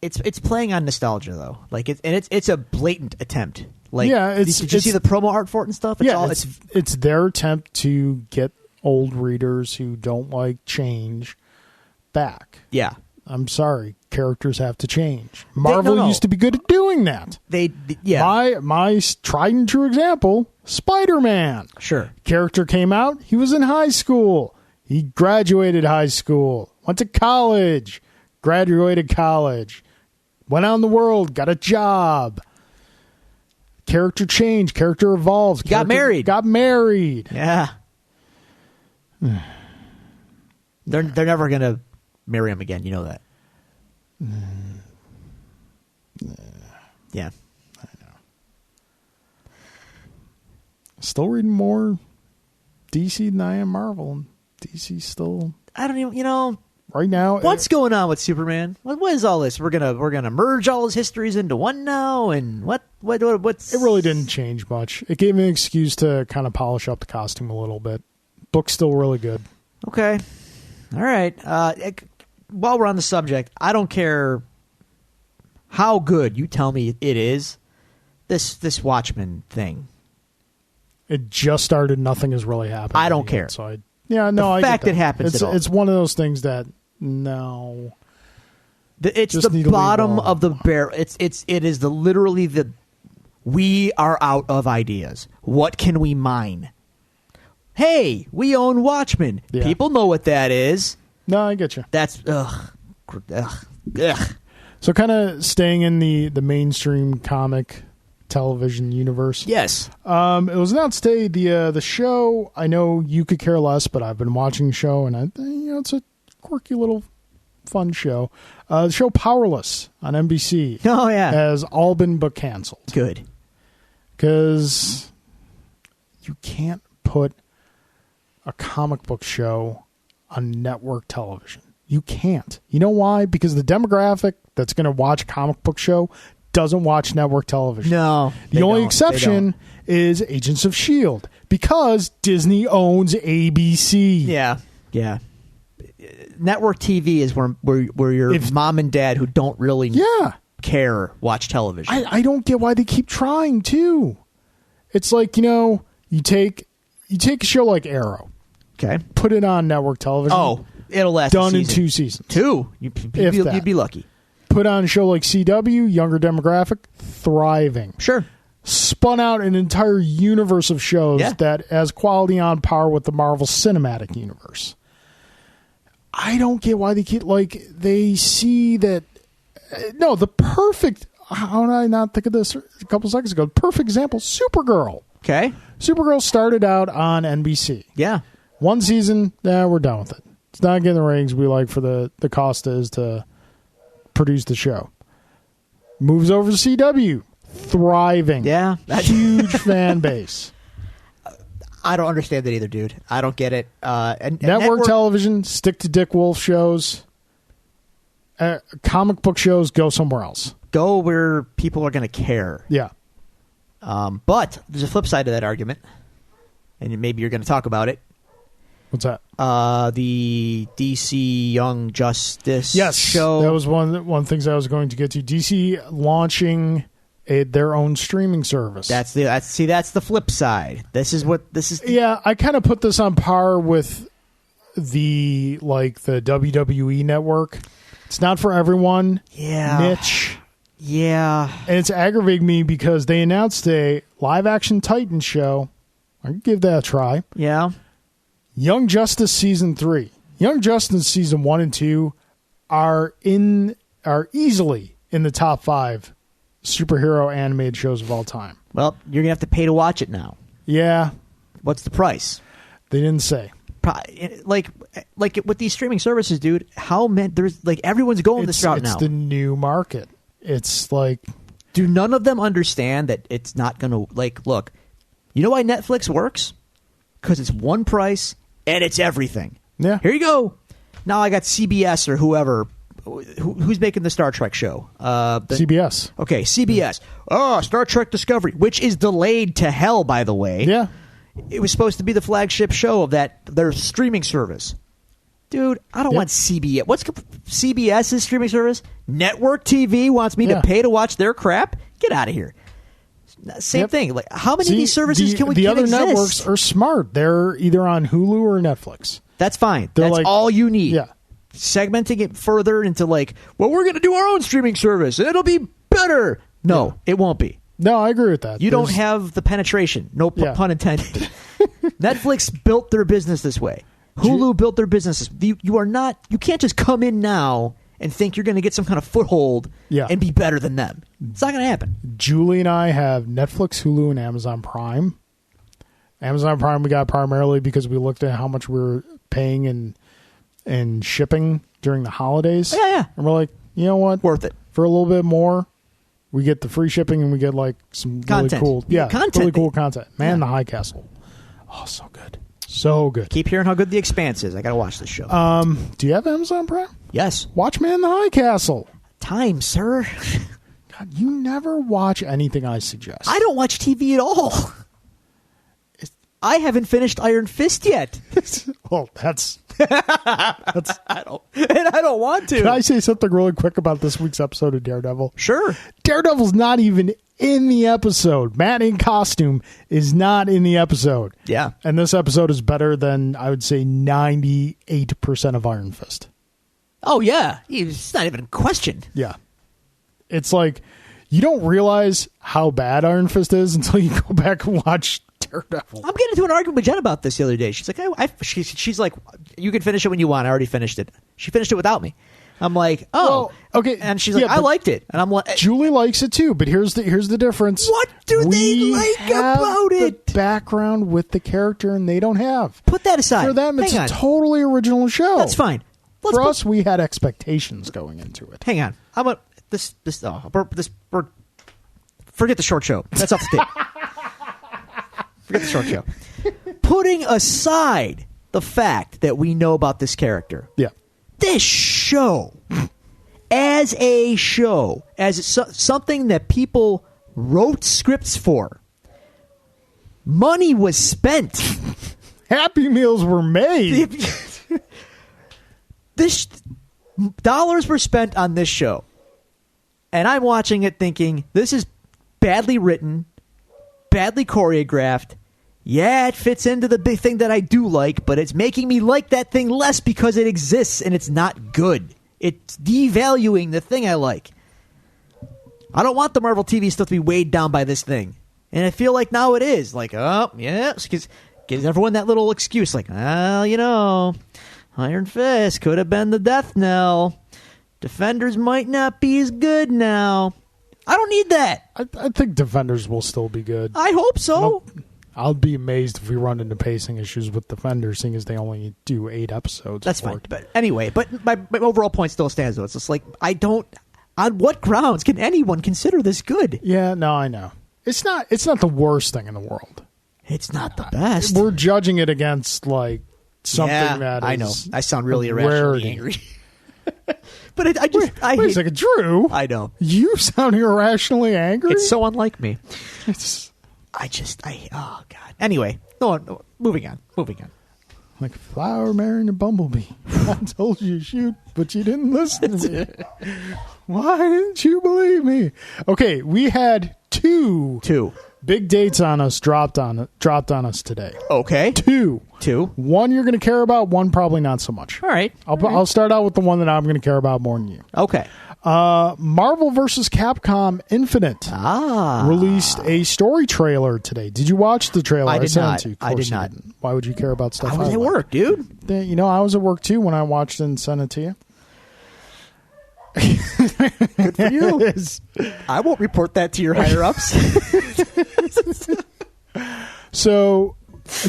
Speaker 2: it's playing on nostalgia though. Like it's a blatant attempt. Like, did you see the promo art for it and stuff?
Speaker 1: It's their attempt to get old readers who don't like change back.
Speaker 2: Yeah.
Speaker 1: I'm sorry, characters have to change. Marvel used to be good at doing that. My tried and true example, Spider-Man.
Speaker 2: Sure.
Speaker 1: Character came out, he was in high school. He graduated high school, went to college, graduated college, went out in the world, got a job. Character changed, character evolved.
Speaker 2: Got married. Yeah. They're never going to marry him again. You know that. Yeah.
Speaker 1: I know. Still reading more DC than I am Marvel. And DC still...
Speaker 2: I don't even,
Speaker 1: right now...
Speaker 2: What's going on with Superman? What is all this? We're gonna merge all his histories into one now? And what's...
Speaker 1: It really didn't change much. It gave me an excuse to kind of polish up the costume a little bit. Book's still really good.
Speaker 2: Okay. All right. While we're on the subject, I don't care how good you tell me it is, this Watchmen thing.
Speaker 1: It just started. Nothing has really happened.
Speaker 2: I don't care.
Speaker 1: So I
Speaker 2: the fact it happens
Speaker 1: it's one of those things that no.
Speaker 2: It's the bottom of the barrel. It is literally the we are out of ideas. What can we mine? Hey, we own Watchmen. Yeah. People know what that is.
Speaker 1: No, I get you.
Speaker 2: That's ugh.
Speaker 1: So kind of staying in the mainstream comic television universe.
Speaker 2: Yes.
Speaker 1: It was announced today the show. I know you could care less, but I've been watching the show, and it's a quirky little fun show. The show Powerless on NBC.
Speaker 2: Oh yeah,
Speaker 1: has all been but canceled.
Speaker 2: Good,
Speaker 1: because you can't put a comic book show on network television. You can't. You know why? Because the demographic that's going to watch a comic book show doesn't watch network television.
Speaker 2: No.
Speaker 1: The only exception is Agents of S.H.I.E.L.D. because Disney owns ABC.
Speaker 2: Yeah. Yeah. Network TV is where your mom and dad who don't really care watch television.
Speaker 1: I don't get why they keep trying too. It's like, you take a show like Arrow.
Speaker 2: Okay.
Speaker 1: Put it on network television.
Speaker 2: Oh, it'll last
Speaker 1: done in 2 seasons.
Speaker 2: 2? You'd be lucky.
Speaker 1: Put on a show like CW, younger demographic, thriving.
Speaker 2: Sure.
Speaker 1: Spun out an entire universe of shows that has quality on par with the Marvel Cinematic Universe. I don't get why they keep, like, they see that. No, the perfect. How did I not think of this a couple seconds ago? Perfect example: Supergirl.
Speaker 2: Okay.
Speaker 1: Supergirl started out on NBC.
Speaker 2: Yeah.
Speaker 1: One season, we're done with it. It's not getting the ratings we like for the cost is to produce the show. Moves over to CW, thriving.
Speaker 2: Yeah.
Speaker 1: Huge fan base.
Speaker 2: I don't understand that either, dude. I don't get it. And
Speaker 1: network television, stick to Dick Wolf shows. Comic book shows, go somewhere else.
Speaker 2: Go where people are going to care.
Speaker 1: Yeah.
Speaker 2: But there's a flip side to that argument, and maybe you're going to talk about it.
Speaker 1: What's that?
Speaker 2: The DC Young Justice show.
Speaker 1: That was one of the things I was going to get to. DC launching their own streaming service.
Speaker 2: That's the flip side. This is.
Speaker 1: Yeah, I kind of put this on par with the WWE network. It's not for everyone.
Speaker 2: Yeah.
Speaker 1: Niche.
Speaker 2: Yeah.
Speaker 1: And it's aggravating me because they announced a live-action Titan show. I can give that a try.
Speaker 2: Yeah.
Speaker 1: Young Justice Season 3. Young Justice Season 1 and 2 are easily in the top 5 superhero animated shows of all time.
Speaker 2: Well, you're going to have to pay to watch it now.
Speaker 1: Yeah.
Speaker 2: What's the price?
Speaker 1: They didn't say.
Speaker 2: Like with these streaming services, dude, there's everyone's going this route now.
Speaker 1: It's the new market. It's like,
Speaker 2: do none of them understand that it's not going to, look, you know why Netflix works? Because it's one price and it's everything.
Speaker 1: Yeah.
Speaker 2: Here you go. Now I got CBS or whoever. Who's making the Star Trek show?
Speaker 1: CBS.
Speaker 2: Okay, CBS. Oh, Star Trek Discovery, which is delayed to hell, by the way.
Speaker 1: Yeah.
Speaker 2: It was supposed to be the flagship show of their streaming service. Dude, I don't want CBS. What's CBS's streaming service? Network TV wants me to pay to watch their crap? Get out of here. Same thing. Like, how many of these services can
Speaker 1: The other
Speaker 2: exist?
Speaker 1: networks are smart. They're either on Hulu or Netflix.
Speaker 2: That's fine.
Speaker 1: They're
Speaker 2: That's all you need.
Speaker 1: Yeah.
Speaker 2: Segmenting it further into we're going to do our own streaming service. It'll be better. No, it won't be.
Speaker 1: No, I agree with that.
Speaker 2: You don't have the penetration. No pun intended. Netflix built their business this way. Hulu built their businesses. You can't just come in now and think you're going to get some kind of foothold and be better than them. It's not going to happen.
Speaker 1: Julie and I have Netflix, Hulu, and Amazon Prime. Amazon Prime we got primarily because we looked at how much we were paying in shipping during the holidays.
Speaker 2: Yeah.
Speaker 1: And we're like, you know what?
Speaker 2: Worth it.
Speaker 1: For a little bit more, we get the free shipping and we get some
Speaker 2: content.
Speaker 1: Really cool,
Speaker 2: content.
Speaker 1: Really cool content. Man, the High Castle. Oh, so good. So good.
Speaker 2: Keep hearing how good The Expanse is. I got to watch this show.
Speaker 1: Do you have Amazon Prime?
Speaker 2: Yes.
Speaker 1: Watch Man in the High Castle.
Speaker 2: Time, sir.
Speaker 1: God, you never watch anything I suggest.
Speaker 2: I don't watch TV at all. I haven't finished Iron Fist yet.
Speaker 1: Well, that's
Speaker 2: I don't want to.
Speaker 1: Can I say something really quick about this week's episode of Daredevil?
Speaker 2: Sure.
Speaker 1: Daredevil's not even in the episode. Matt in costume is not in the episode.
Speaker 2: Yeah.
Speaker 1: And this episode is better than, I would say, 98% of Iron Fist.
Speaker 2: Oh, yeah. It's not even a question.
Speaker 1: Yeah. It's like, you don't realize how bad Iron Fist is until you go back and watch Daredevil.
Speaker 2: I'm getting into an argument with Jen about this the other day. She's like, she's like, you can finish it when you want. I already finished it. She finished it without me. I'm like, oh,
Speaker 1: well, okay.
Speaker 2: And she's like, I liked it. And I'm like,
Speaker 1: Julie likes it too. But here's the difference.
Speaker 2: What do they like about it?
Speaker 1: The background with the character, and they don't have.
Speaker 2: Put that aside.
Speaker 1: For them, it's a totally original show.
Speaker 2: That's fine.
Speaker 1: For us, we had expectations going into it.
Speaker 2: Hang on. How about this? Forget the short show. That's off the tape. Forget the short show. Putting aside the fact that we know about this character.
Speaker 1: Yeah.
Speaker 2: This show, as a show, as something that people wrote scripts for, money was spent.
Speaker 1: Happy Meals were made.
Speaker 2: Dollars were spent on this show. And I'm watching it thinking, this is badly written, badly choreographed. Yeah, it fits into the big thing that I do like, but it's making me like that thing less because it exists and it's not good. It's devaluing the thing I like. I don't want the Marvel TV stuff to be weighed down by this thing. And I feel like now it is. Like, oh, yeah, because gives everyone that little excuse. Like, well, Iron Fist could have been the death knell. Defenders might not be as good now. I don't need that.
Speaker 1: I think Defenders will still be good.
Speaker 2: I hope so.
Speaker 1: I'll be amazed if we run into pacing issues with Defenders, seeing as they only do 8 episodes.
Speaker 2: That's fine. But anyway, my overall point still stands, though. It's just like, I don't... On what grounds can anyone consider this good?
Speaker 1: Yeah, no, I know. It's not the worst thing in the world.
Speaker 2: It's not the best.
Speaker 1: We're judging it against, like, something that is...
Speaker 2: I know. I sound really irrationally angry. But I just...
Speaker 1: Wait a second, Drew.
Speaker 2: I know.
Speaker 1: You sound irrationally angry?
Speaker 2: It's so unlike me.
Speaker 1: It's...
Speaker 2: oh, God. Anyway, no, moving on.
Speaker 1: Like a flower marrying a bumblebee. I told you to shoot, but you didn't listen to me. Why didn't you believe me? Okay, we had two big dates on us dropped on us today.
Speaker 2: Okay.
Speaker 1: Two. One you're going to care about, one probably not so much.
Speaker 2: All right.
Speaker 1: I'll start out with the one that I'm going to care about more than you.
Speaker 2: Okay.
Speaker 1: Marvel vs. Capcom Infinite released a story trailer today. Did you watch the trailer?
Speaker 2: I did not.
Speaker 1: I did not. Why would you care about stuff?
Speaker 2: I was at work, dude.
Speaker 1: You know, I was at work too when I watched it and sent it to you.
Speaker 2: Good for you. I won't report that to your higher ups.
Speaker 1: So,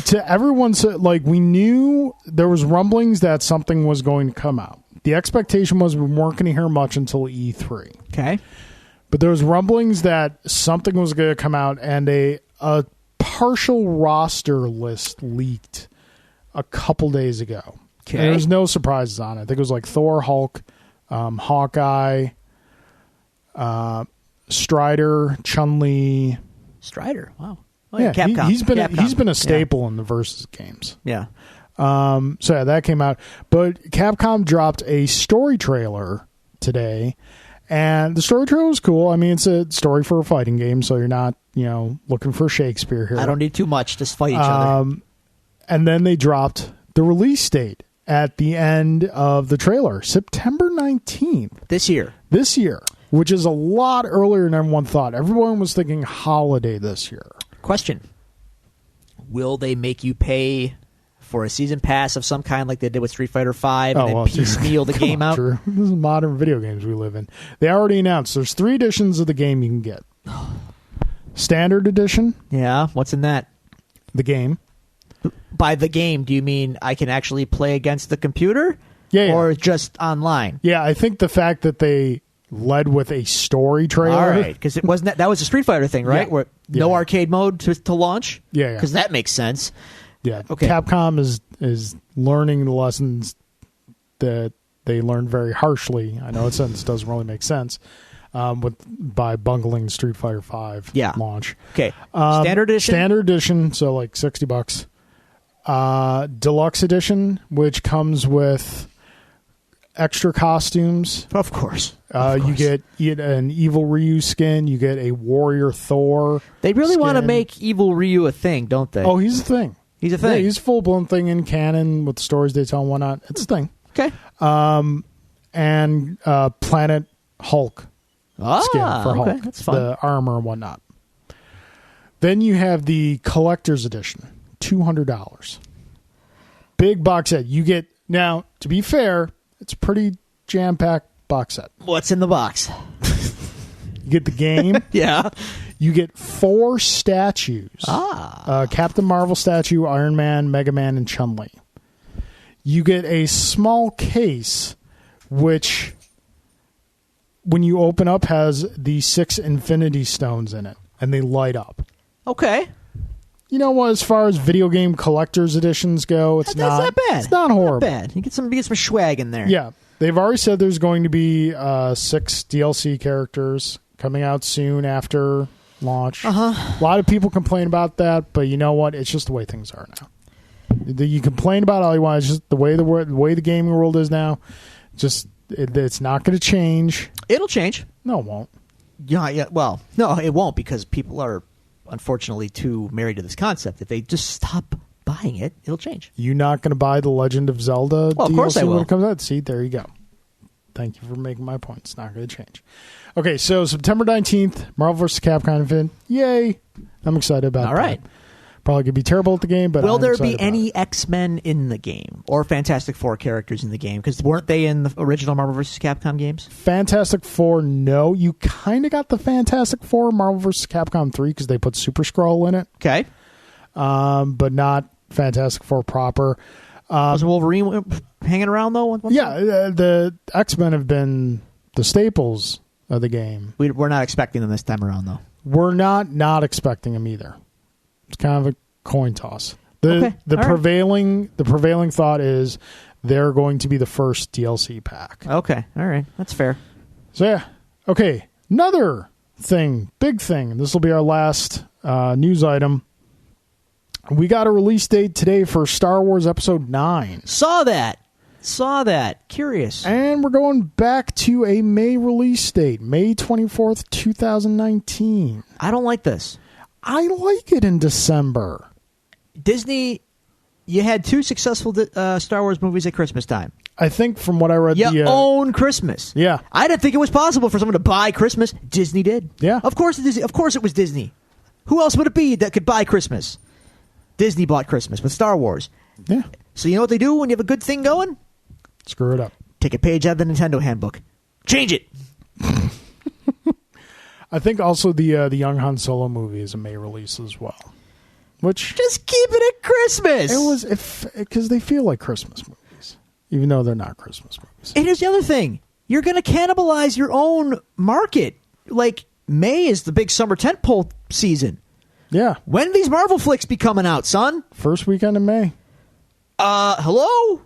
Speaker 1: to everyone's, like, we knew there was rumblings that something was going to come out. The expectation was we weren't going to hear much until E3.
Speaker 2: Okay.
Speaker 1: But there was rumblings that something was going to come out, and a partial roster list leaked a couple days ago.
Speaker 2: Okay.
Speaker 1: There was no surprises on it. I think it was like Thor, Hulk, Hawkeye, Strider, Chun-Li.
Speaker 2: Strider, wow. Oh,
Speaker 1: yeah,
Speaker 2: Capcom.
Speaker 1: he's been a staple in the Versus games.
Speaker 2: Yeah.
Speaker 1: So yeah, that came out. But Capcom dropped a story trailer today, and the story trailer was cool. I mean, it's a story for a fighting game, so you're not, looking for Shakespeare here.
Speaker 2: I don't need too much. Just fight each other.
Speaker 1: And then they dropped the release date at the end of the trailer, September 19th.
Speaker 2: This year.
Speaker 1: Which is a lot earlier than everyone thought. Everyone was thinking holiday this year.
Speaker 2: Question. Will they make you pay for a season pass of some kind like they did with Street Fighter V and then piecemeal the game out?
Speaker 1: Drew. This is modern video games we live in. They already announced there's 3 editions of the game you can get. Standard edition.
Speaker 2: Yeah, what's in that?
Speaker 1: The game.
Speaker 2: By the game, do you mean I can actually play against the computer?
Speaker 1: Yeah.
Speaker 2: Or just online?
Speaker 1: Yeah, I think the fact that they led with a story trailer.
Speaker 2: All right, because it wasn't that was a Street Fighter thing, right?
Speaker 1: Yeah.
Speaker 2: Where no arcade mode to launch?
Speaker 1: Yeah.
Speaker 2: Because that makes sense.
Speaker 1: Yeah.
Speaker 2: Okay.
Speaker 1: Capcom is learning the lessons that they learned very harshly. I know it doesn't really make sense. By bungling Street Fighter V launch.
Speaker 2: Okay. Standard edition?
Speaker 1: Standard edition, so like $60. Deluxe edition, which comes with extra costumes.
Speaker 2: Of course.
Speaker 1: You get an Evil Ryu skin. You get a Warrior Thor.
Speaker 2: They really
Speaker 1: skin.
Speaker 2: want to make Evil Ryu a thing, don't they?
Speaker 1: Oh, he's a thing.
Speaker 2: He's a thing.
Speaker 1: Yeah, he's a full-blown thing in canon with the stories they tell and whatnot. It's a thing.
Speaker 2: Okay.
Speaker 1: And Planet Hulk skin for Hulk.
Speaker 2: Okay. That's fun.
Speaker 1: The armor and whatnot. Then you have the collector's edition, $200. Big box set. You get, now, to be fair, it's a pretty jam-packed box set.
Speaker 2: What's in the box?
Speaker 1: You get the game.
Speaker 2: Yeah.
Speaker 1: You get 4 statues. Captain Marvel statue, Iron Man, Mega Man, and Chun-Li. You get a small case, which, when you open up, has the 6 Infinity Stones in it, and they light up.
Speaker 2: Okay.
Speaker 1: You know what? As far as video game collector's editions go, it's
Speaker 2: That's not bad.
Speaker 1: It's not horrible.
Speaker 2: Not bad. You get some swag in there.
Speaker 1: Yeah, they've already said there's going to be 6 DLC characters coming out soon after launch. A lot of people complain about that, but you know what? It's just the way things are now. You complain about all you want. It's just the way the gaming world is now. It's not going to change.
Speaker 2: It'll change.
Speaker 1: No, it won't.
Speaker 2: Yeah. Well, no, it won't, because people are unfortunately too married to this concept. If they just stop buying it, it'll change.
Speaker 1: You not going to buy the Legend of Zelda
Speaker 2: DLC
Speaker 1: of course
Speaker 2: I will.
Speaker 1: when it comes out? See, there you go. Thank you for making my point. It's not going to change. Okay, so September 19th, Marvel vs. Capcom Infinite. Yay! I'm excited about that.
Speaker 2: All right.
Speaker 1: Probably could be terrible at the game, but
Speaker 2: will
Speaker 1: I'm
Speaker 2: there
Speaker 1: excited
Speaker 2: be
Speaker 1: about
Speaker 2: any
Speaker 1: it.
Speaker 2: X-Men in the game or Fantastic Four characters in the game? Because weren't they in the original Marvel vs. Capcom games?
Speaker 1: Fantastic Four? No, you kind of got the Fantastic Four Marvel vs. Capcom 3 because they put Super Skrull in it,
Speaker 2: Okay.
Speaker 1: but not Fantastic Four proper.
Speaker 2: Was Wolverine hanging around though?
Speaker 1: Yeah, the X-Men have been the staples of the game.
Speaker 2: We're not expecting them this time around though.
Speaker 1: We're not expecting them either. It's kind of a coin toss. The prevailing thought is they're going to be the first DLC pack.
Speaker 2: Okay, all right, that's fair.
Speaker 1: So yeah, okay. Another thing, big thing. And this will be our last news item. We got a release date today for Star Wars Episode 9.
Speaker 2: Saw that. Curious.
Speaker 1: And we're going back to a May release date, May 24th, 2019.
Speaker 2: I don't like this.
Speaker 1: I like it in December.
Speaker 2: Disney, you had 2 successful Star Wars movies at Christmas time.
Speaker 1: I think from what I read...
Speaker 2: You own Christmas.
Speaker 1: Yeah.
Speaker 2: I didn't think it was possible for someone to buy Christmas. Disney did.
Speaker 1: Yeah.
Speaker 2: Of course it was Disney. Who else would it be that could buy Christmas? Disney bought Christmas with Star Wars.
Speaker 1: Yeah.
Speaker 2: So you know what they do when you have a good thing going?
Speaker 1: Screw it up.
Speaker 2: Take a page out of the Nintendo handbook. Change it.
Speaker 1: I think also the Young Han Solo movie is a May release as well. Which...
Speaker 2: Just keep it at Christmas.
Speaker 1: It was... Because they feel like Christmas movies. Even though they're not Christmas movies.
Speaker 2: And here's the other thing. You're going to cannibalize your own market. Like, May is the big summer tentpole season.
Speaker 1: Yeah.
Speaker 2: When do these Marvel flicks be coming out, son?
Speaker 1: First weekend in May.
Speaker 2: Hello?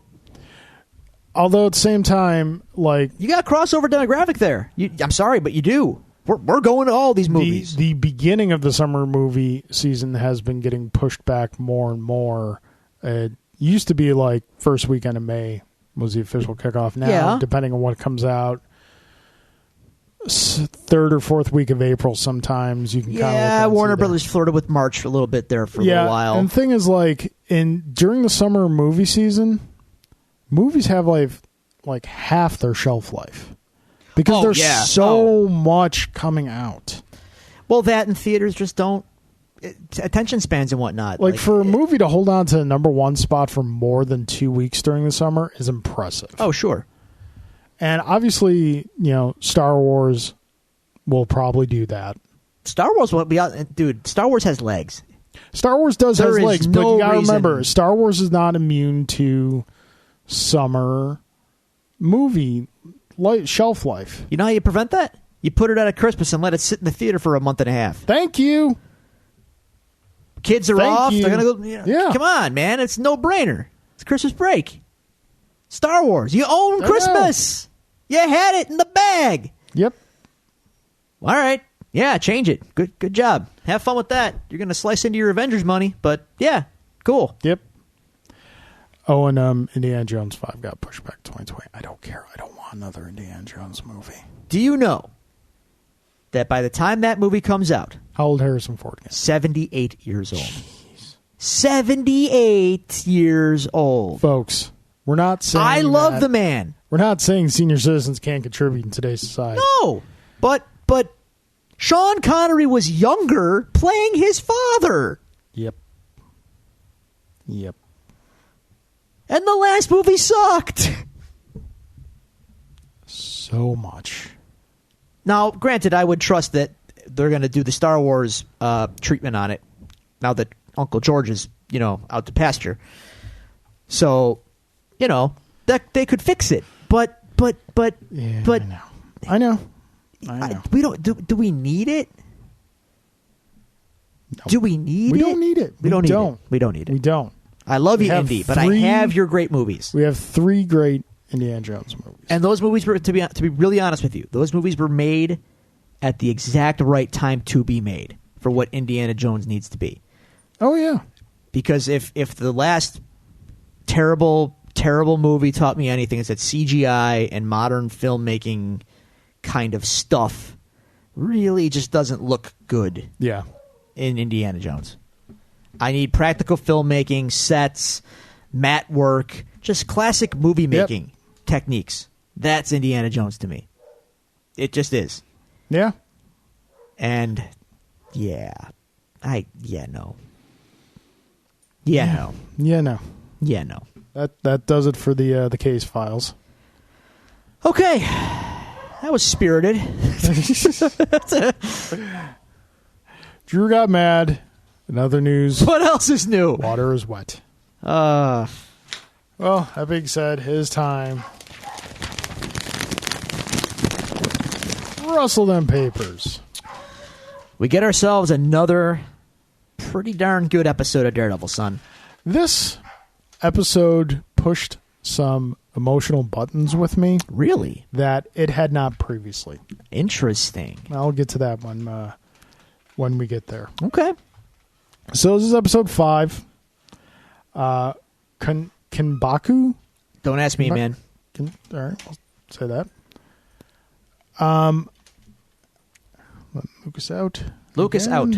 Speaker 1: Although at the same time, like...
Speaker 2: You got a crossover demographic there. I'm sorry, but you do. We're going to all these movies.
Speaker 1: The beginning of the summer movie season has been getting pushed back more and more. It used to be like first weekend of May was the official kickoff. Now, depending on what comes out, third or fourth week of April sometimes you can kind of look and
Speaker 2: Warner
Speaker 1: see
Speaker 2: Brothers flirted with March a little bit there for a little while.
Speaker 1: And the thing is, like, during the summer movie season, movies have like half their shelf life because there's so much coming out.
Speaker 2: Well, that and theaters just don't attention spans and whatnot.
Speaker 1: Like for a movie to hold on to the number one spot for more than 2 weeks during the summer is impressive.
Speaker 2: Oh, sure.
Speaker 1: And obviously, Star Wars will probably do that.
Speaker 2: Star Wars won't be out. Dude, Star Wars has legs.
Speaker 1: Star Wars has legs, but you got to remember, Star Wars is not immune to summer movie shelf life.
Speaker 2: You know how you prevent that? You put it out at Christmas and let it sit in the theater for a month and a half.
Speaker 1: Thank you.
Speaker 2: Kids are off. They're going to go.
Speaker 1: Yeah.
Speaker 2: Come on, man. It's no brainer. It's Christmas break. Star Wars. You own Christmas. You had it in the bag.
Speaker 1: Yep.
Speaker 2: All right. Yeah, change it. Good job. Have fun with that. You're going to slice into your Avengers money, but yeah, cool.
Speaker 1: Yep. Oh, and Indiana Jones 5 got pushed back to 2020. I don't care. I don't want another Indiana Jones movie.
Speaker 2: Do you know that by the time that movie comes out...
Speaker 1: How old Harrison Ford again?
Speaker 2: 78 years old.
Speaker 1: Jeez.
Speaker 2: 78 years old.
Speaker 1: Folks, we're not saying
Speaker 2: I love the man.
Speaker 1: We're not saying senior citizens can't contribute in today's society.
Speaker 2: No, but Sean Connery was younger playing his father.
Speaker 1: Yep.
Speaker 2: And the last movie sucked.
Speaker 1: So much.
Speaker 2: Now, granted, I would trust that they're going to do the Star Wars treatment on it now that Uncle George is, out to pasture. So, that they could fix it. But
Speaker 1: I know.
Speaker 2: We don't. Do we need it?
Speaker 1: No.
Speaker 2: Do we need it?
Speaker 1: We don't need it.
Speaker 2: We don't need it. We don't need it.
Speaker 1: We don't.
Speaker 2: I love you, Indy, but I have your great movies.
Speaker 1: We have 3 great Indiana Jones movies.
Speaker 2: And those movies were, to be really honest with you, those movies were made at the exact right time to be made for what Indiana Jones needs to be.
Speaker 1: Oh, yeah.
Speaker 2: Because if the last terrible movie taught me anything, it's that CGI and modern filmmaking kind of stuff really just doesn't look good.
Speaker 1: Yeah.
Speaker 2: In Indiana Jones. I need practical filmmaking, sets, matte work, just classic movie making techniques. That's Indiana Jones to me. It just is.
Speaker 1: Yeah.
Speaker 2: And no. Yeah, no.
Speaker 1: That does it for the case files.
Speaker 2: Okay. That was spirited.
Speaker 1: Drew got mad. In other news,
Speaker 2: What else is new?
Speaker 1: water is wet.
Speaker 2: Uh,
Speaker 1: Well, that being said, his time. Rustle them papers.
Speaker 2: we get ourselves another pretty darn good episode of Daredevil, son.
Speaker 1: This episode pushed some emotional buttons with me
Speaker 2: Really?
Speaker 1: that it had not previously.
Speaker 2: Interesting.
Speaker 1: I'll get to that when we get there.
Speaker 2: Okay.
Speaker 1: So this is episode 5. Kenbaku?
Speaker 2: Don't ask me, man.
Speaker 1: All right, I'll say that. Let Lucas out.
Speaker 2: Lucas
Speaker 1: again.
Speaker 2: out.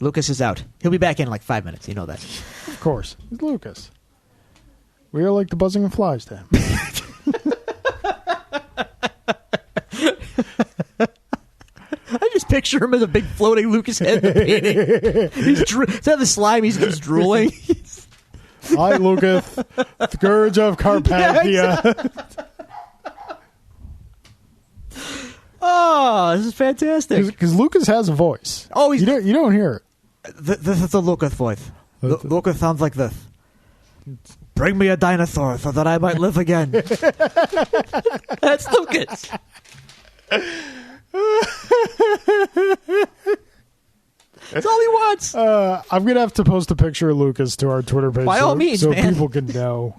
Speaker 2: Lucas is out. He'll be back in like 5 minutes. You know that.
Speaker 1: Of course. It's Lucas. We are like the buzzing of flies to him.
Speaker 2: I just picture him as a big floating Lucas head in the painting. Instead of the slime, he's just drooling.
Speaker 1: I, Lucas, scourge of Carpathia.
Speaker 2: Oh, this is fantastic.
Speaker 1: Because Lucas has a voice.
Speaker 2: Oh,
Speaker 1: you don't hear it.
Speaker 2: The Lucas voice. Lucas sounds like this. Bring me a dinosaur so that I might live again. That's Lucas. That's all he wants.
Speaker 1: I'm going to have to post a picture of Lucas to our Twitter page.
Speaker 2: By all means,
Speaker 1: so
Speaker 2: man.
Speaker 1: people can know.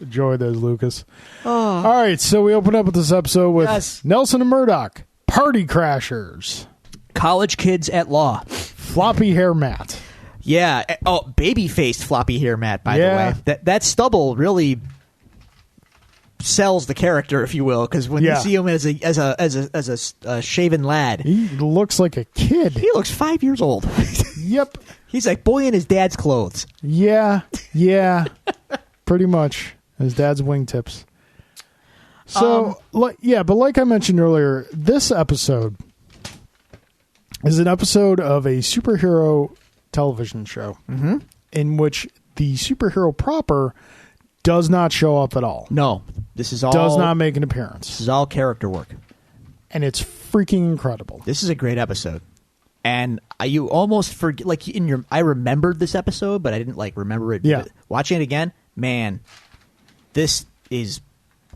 Speaker 1: Enjoy those, Lucas. All right, so we open up with this episode with
Speaker 2: Yes.
Speaker 1: Nelson and Murdoch, party crashers,
Speaker 2: College kids at law.
Speaker 1: floppy hair Matt.
Speaker 2: Yeah. Oh, baby-faced floppy hair, Matt, by the
Speaker 1: Yeah.
Speaker 2: way. That stubble really sells the character, if you will, because when
Speaker 1: Yeah.
Speaker 2: you see him as a shaven lad,
Speaker 1: He looks like a kid.
Speaker 2: he looks 5 years old.
Speaker 1: Yep.
Speaker 2: He's like boy in his dad's clothes.
Speaker 1: Yeah. Pretty much. His dad's wingtips. So, but like I mentioned earlier, this episode is an episode of a superhero television show in which the superhero proper does not show up at all.
Speaker 2: No, this is all
Speaker 1: Does not make an appearance.
Speaker 2: This is all character work.
Speaker 1: And it's freaking incredible.
Speaker 2: This is a great episode, and you almost forget. Like I remembered this episode, but I didn't remember it.
Speaker 1: Yeah.
Speaker 2: Watching it again, man, this is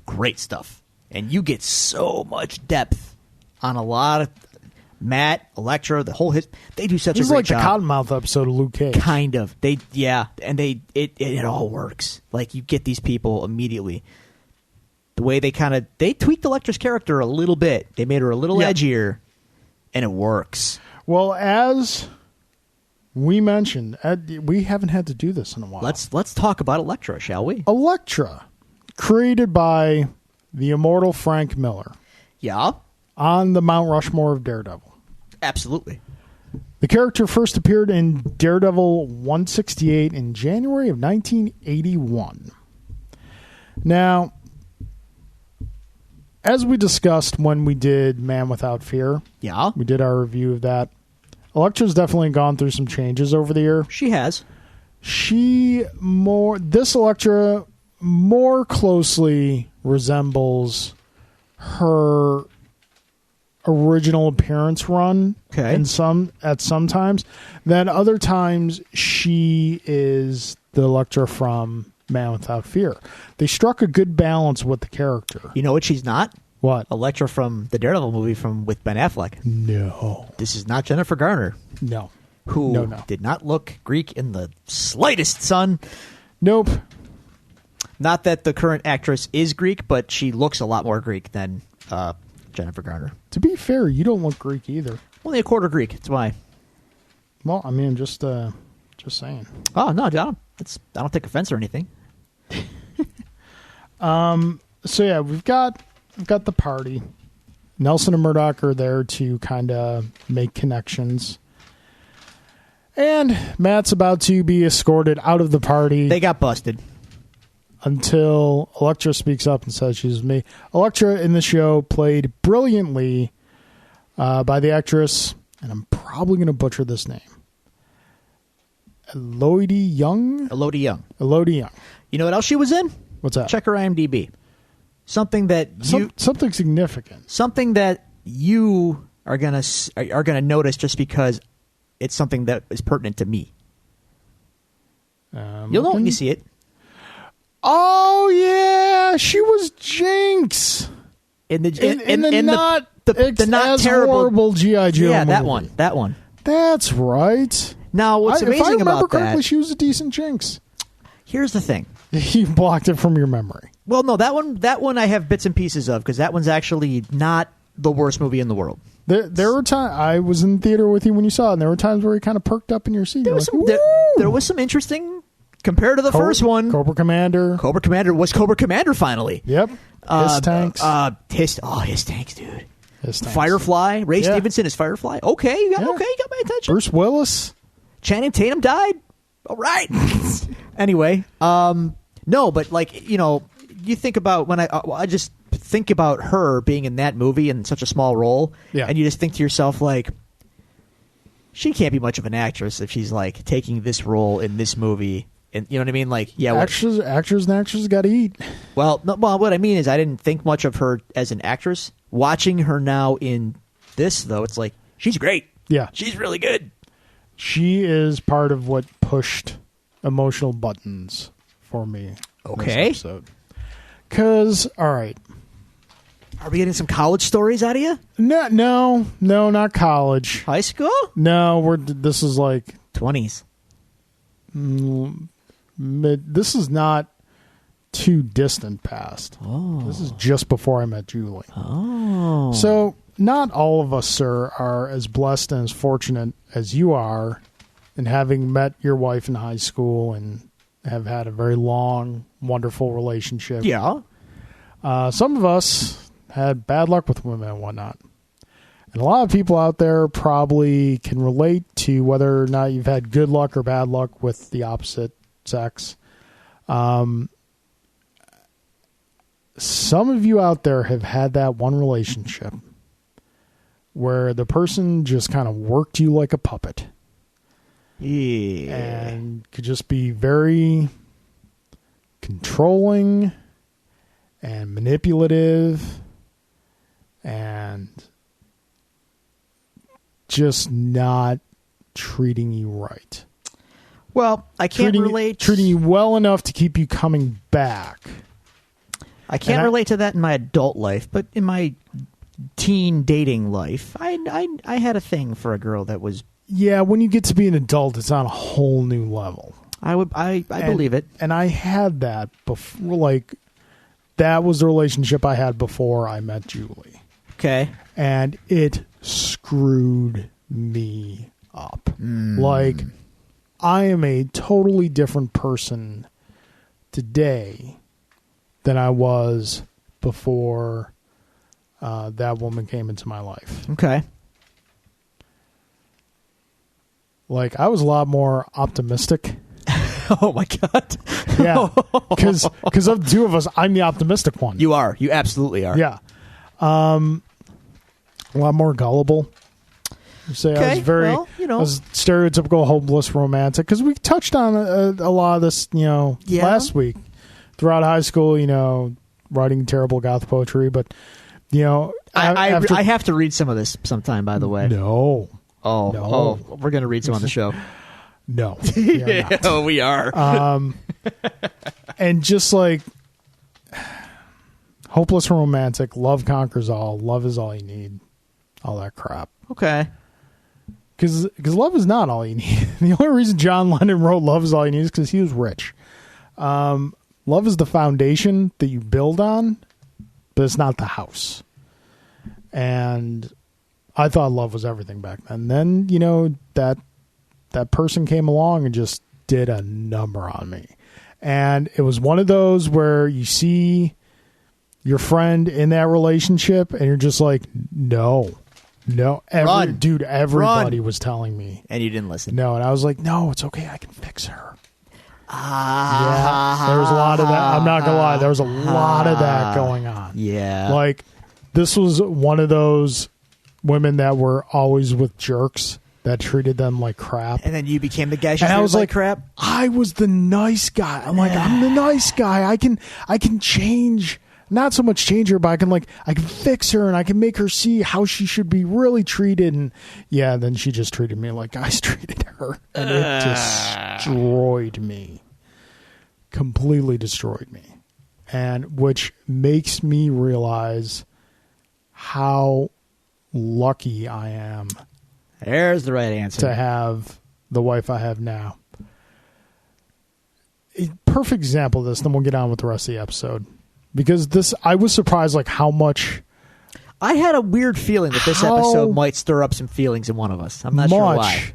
Speaker 2: great stuff, and you get so much depth on a lot of Matt, Elektra, the whole they do such
Speaker 1: This
Speaker 2: a
Speaker 1: is
Speaker 2: great
Speaker 1: like
Speaker 2: job.
Speaker 1: the Cottonmouth episode of Luke Cage.
Speaker 2: Kind of. It all works. Like you get these people immediately. The way they tweaked Elektra's character a little bit. They made her a little edgier, and it works.
Speaker 1: Well, as we mentioned, we haven't had to do this in a while.
Speaker 2: Let's talk about Elektra, shall we?
Speaker 1: Elektra, created by the immortal Frank Miller
Speaker 2: Yeah,
Speaker 1: on the Mount Rushmore of Daredevil.
Speaker 2: absolutely.
Speaker 1: The character first appeared in Daredevil 168 in January of 1981. Now, as we discussed when we did Man Without Fear,
Speaker 2: Yeah,
Speaker 1: we did our review of that, Elektra's definitely gone through some changes over the year.
Speaker 2: she has.
Speaker 1: This Elektra more closely resembles her original appearance run at some times. Then other times she is the Elektra from Man Without Fear. They struck a good balance with the character.
Speaker 2: You know what she's not?
Speaker 1: What?
Speaker 2: Elektra from the Daredevil movie with Ben Affleck.
Speaker 1: No.
Speaker 2: This is not Jennifer Garner,
Speaker 1: No.
Speaker 2: who
Speaker 1: No.
Speaker 2: did not look Greek in the slightest, son.
Speaker 1: Nope.
Speaker 2: Not that the current actress is Greek, but she looks a lot more Greek than Jennifer Garner.
Speaker 1: To be fair, you don't look Greek either.
Speaker 2: Only a quarter Greek. That's why.
Speaker 1: Well, I mean, just saying.
Speaker 2: Oh no, John. I don't take offense or anything.
Speaker 1: So yeah, we've got the party. Nelson and Murdoch are there to kind of make connections. And Matt's about to be escorted out of the party
Speaker 2: They got busted.
Speaker 1: until Elektra speaks up and says she's me. Elektra in the show played brilliantly by the actress, and I'm probably going to butcher this name, Elodie Young.
Speaker 2: Elodie Young.
Speaker 1: Elodie Young.
Speaker 2: You know what else she was in?
Speaker 1: What's that?
Speaker 2: Check her IMDb. Something that
Speaker 1: something significant.
Speaker 2: Something that you are gonna notice just because it's something that is pertinent to me. You'll know when you see it.
Speaker 1: Oh yeah, she was Jinx
Speaker 2: in the
Speaker 1: not
Speaker 2: not terrible
Speaker 1: horrible G.I. Joe.
Speaker 2: Yeah,
Speaker 1: movie.
Speaker 2: that one.
Speaker 1: That's right.
Speaker 2: Now, what's amazing
Speaker 1: if I remember
Speaker 2: about
Speaker 1: correctly,
Speaker 2: that?
Speaker 1: she was a decent Jinx.
Speaker 2: Here's the thing.
Speaker 1: You blocked it from your memory.
Speaker 2: Well, no, that one I have bits and pieces of because that one's actually not the worst movie in the world.
Speaker 1: There were times I was in the theater with you when you saw it, and there were times where you kind of perked up in your seat.
Speaker 2: There was some interesting compared to the first one.
Speaker 1: Cobra Commander
Speaker 2: was Cobra Commander finally.
Speaker 1: Yep. His tanks.
Speaker 2: His tanks, dude.
Speaker 1: His tanks.
Speaker 2: Firefly. Ray Stevenson is Firefly. Okay, you got my attention.
Speaker 1: Bruce Willis.
Speaker 2: Channing Tatum died. All right. Anyway, no, but like you think about when I just think about her being in that movie in such a small role, and you just think to yourself like, she can't be much of an actress if she's like taking this role in this movie. And you know what I mean? Like, yeah,
Speaker 1: actors and actresses got to eat.
Speaker 2: Well, what I mean is I didn't think much of her as an actress. Watching her now in this, though, it's like she's great.
Speaker 1: Yeah,
Speaker 2: she's really good.
Speaker 1: She is part of what pushed emotional buttons for me.
Speaker 2: Okay.
Speaker 1: Because, all right.
Speaker 2: Are we getting some college stories out of you?
Speaker 1: No, not college.
Speaker 2: High school?
Speaker 1: No, this is like
Speaker 2: 20s.
Speaker 1: This is not too distant past.
Speaker 2: Oh.
Speaker 1: This is just before I met Julie.
Speaker 2: Oh.
Speaker 1: So not all of us, sir, are as blessed and as fortunate as you are in having met your wife in high school and have had a very long, wonderful relationship.
Speaker 2: Yeah.
Speaker 1: Some of us had bad luck with women and whatnot. And a lot of people out there probably can relate to whether or not you've had good luck or bad luck with the opposite sex. Some of you out there have had that one relationship where the person just kind of worked you like a puppet.
Speaker 2: Yeah.
Speaker 1: And could just be very controlling and manipulative and just not treating you right.
Speaker 2: Well, I can't relate.
Speaker 1: Treating you well enough to keep you coming back.
Speaker 2: I can't relate to that in my adult life, but in my teen dating life, I had a thing for a girl that was.
Speaker 1: Yeah, when you get to be an adult, it's on a whole new level.
Speaker 2: I believe it,
Speaker 1: and I had that before. Like that was the relationship I had before I met Julie.
Speaker 2: Okay,
Speaker 1: and it screwed me up. Like I am a totally different person today than I was before that woman came into my life.
Speaker 2: Okay.
Speaker 1: Like, I was a lot more optimistic.
Speaker 2: Oh, my God.
Speaker 1: Yeah. Because of the two of us, I'm the optimistic one.
Speaker 2: You are. You absolutely are.
Speaker 1: Yeah. A lot more gullible. Say I was very, I was stereotypical hopeless romantic because we touched on a lot of this, last week throughout high school, writing terrible goth poetry. But,
Speaker 2: I have to read some of this sometime, by the way.
Speaker 1: No.
Speaker 2: Oh, we're going to read some on the show.
Speaker 1: No. We are not.
Speaker 2: Oh, we are.
Speaker 1: And just like hopeless romantic, love conquers all, love is all you need, all that crap.
Speaker 2: Okay.
Speaker 1: Because love is not all you need. The only reason John Lennon wrote "Love is all you need" is because he was rich. Love is the foundation that you build on, but it's not the house. And I thought love was everything back then. Then, that person came along and just did a number on me. And it was one of those where you see your friend in that relationship and you're just like, no. Everybody was telling me.
Speaker 2: And you didn't listen.
Speaker 1: No, and I was like, no, it's okay. I can fix her. Yeah, there was a lot of that. I'm not going to lie. There was a lot of that going on.
Speaker 2: Yeah.
Speaker 1: Like, this was one of those women that were always with jerks that treated them like crap.
Speaker 2: And then you became the guy.
Speaker 1: And I was like,
Speaker 2: crap.
Speaker 1: I was the nice guy. I'm like, I'm the nice guy. I can change, not so much change her, but I can fix her and I can make her see how she should be really treated. And yeah, then she just treated me like guys treated her, and it destroyed me, completely destroyed me, and which makes me realize how lucky I am.
Speaker 2: There's the right answer.
Speaker 1: To have the wife I have now. A perfect example of this, then we'll get on with the rest of the episode. Because I was surprised like how much...
Speaker 2: I had a weird feeling that this episode might stir up some feelings in one of us. I'm not sure why.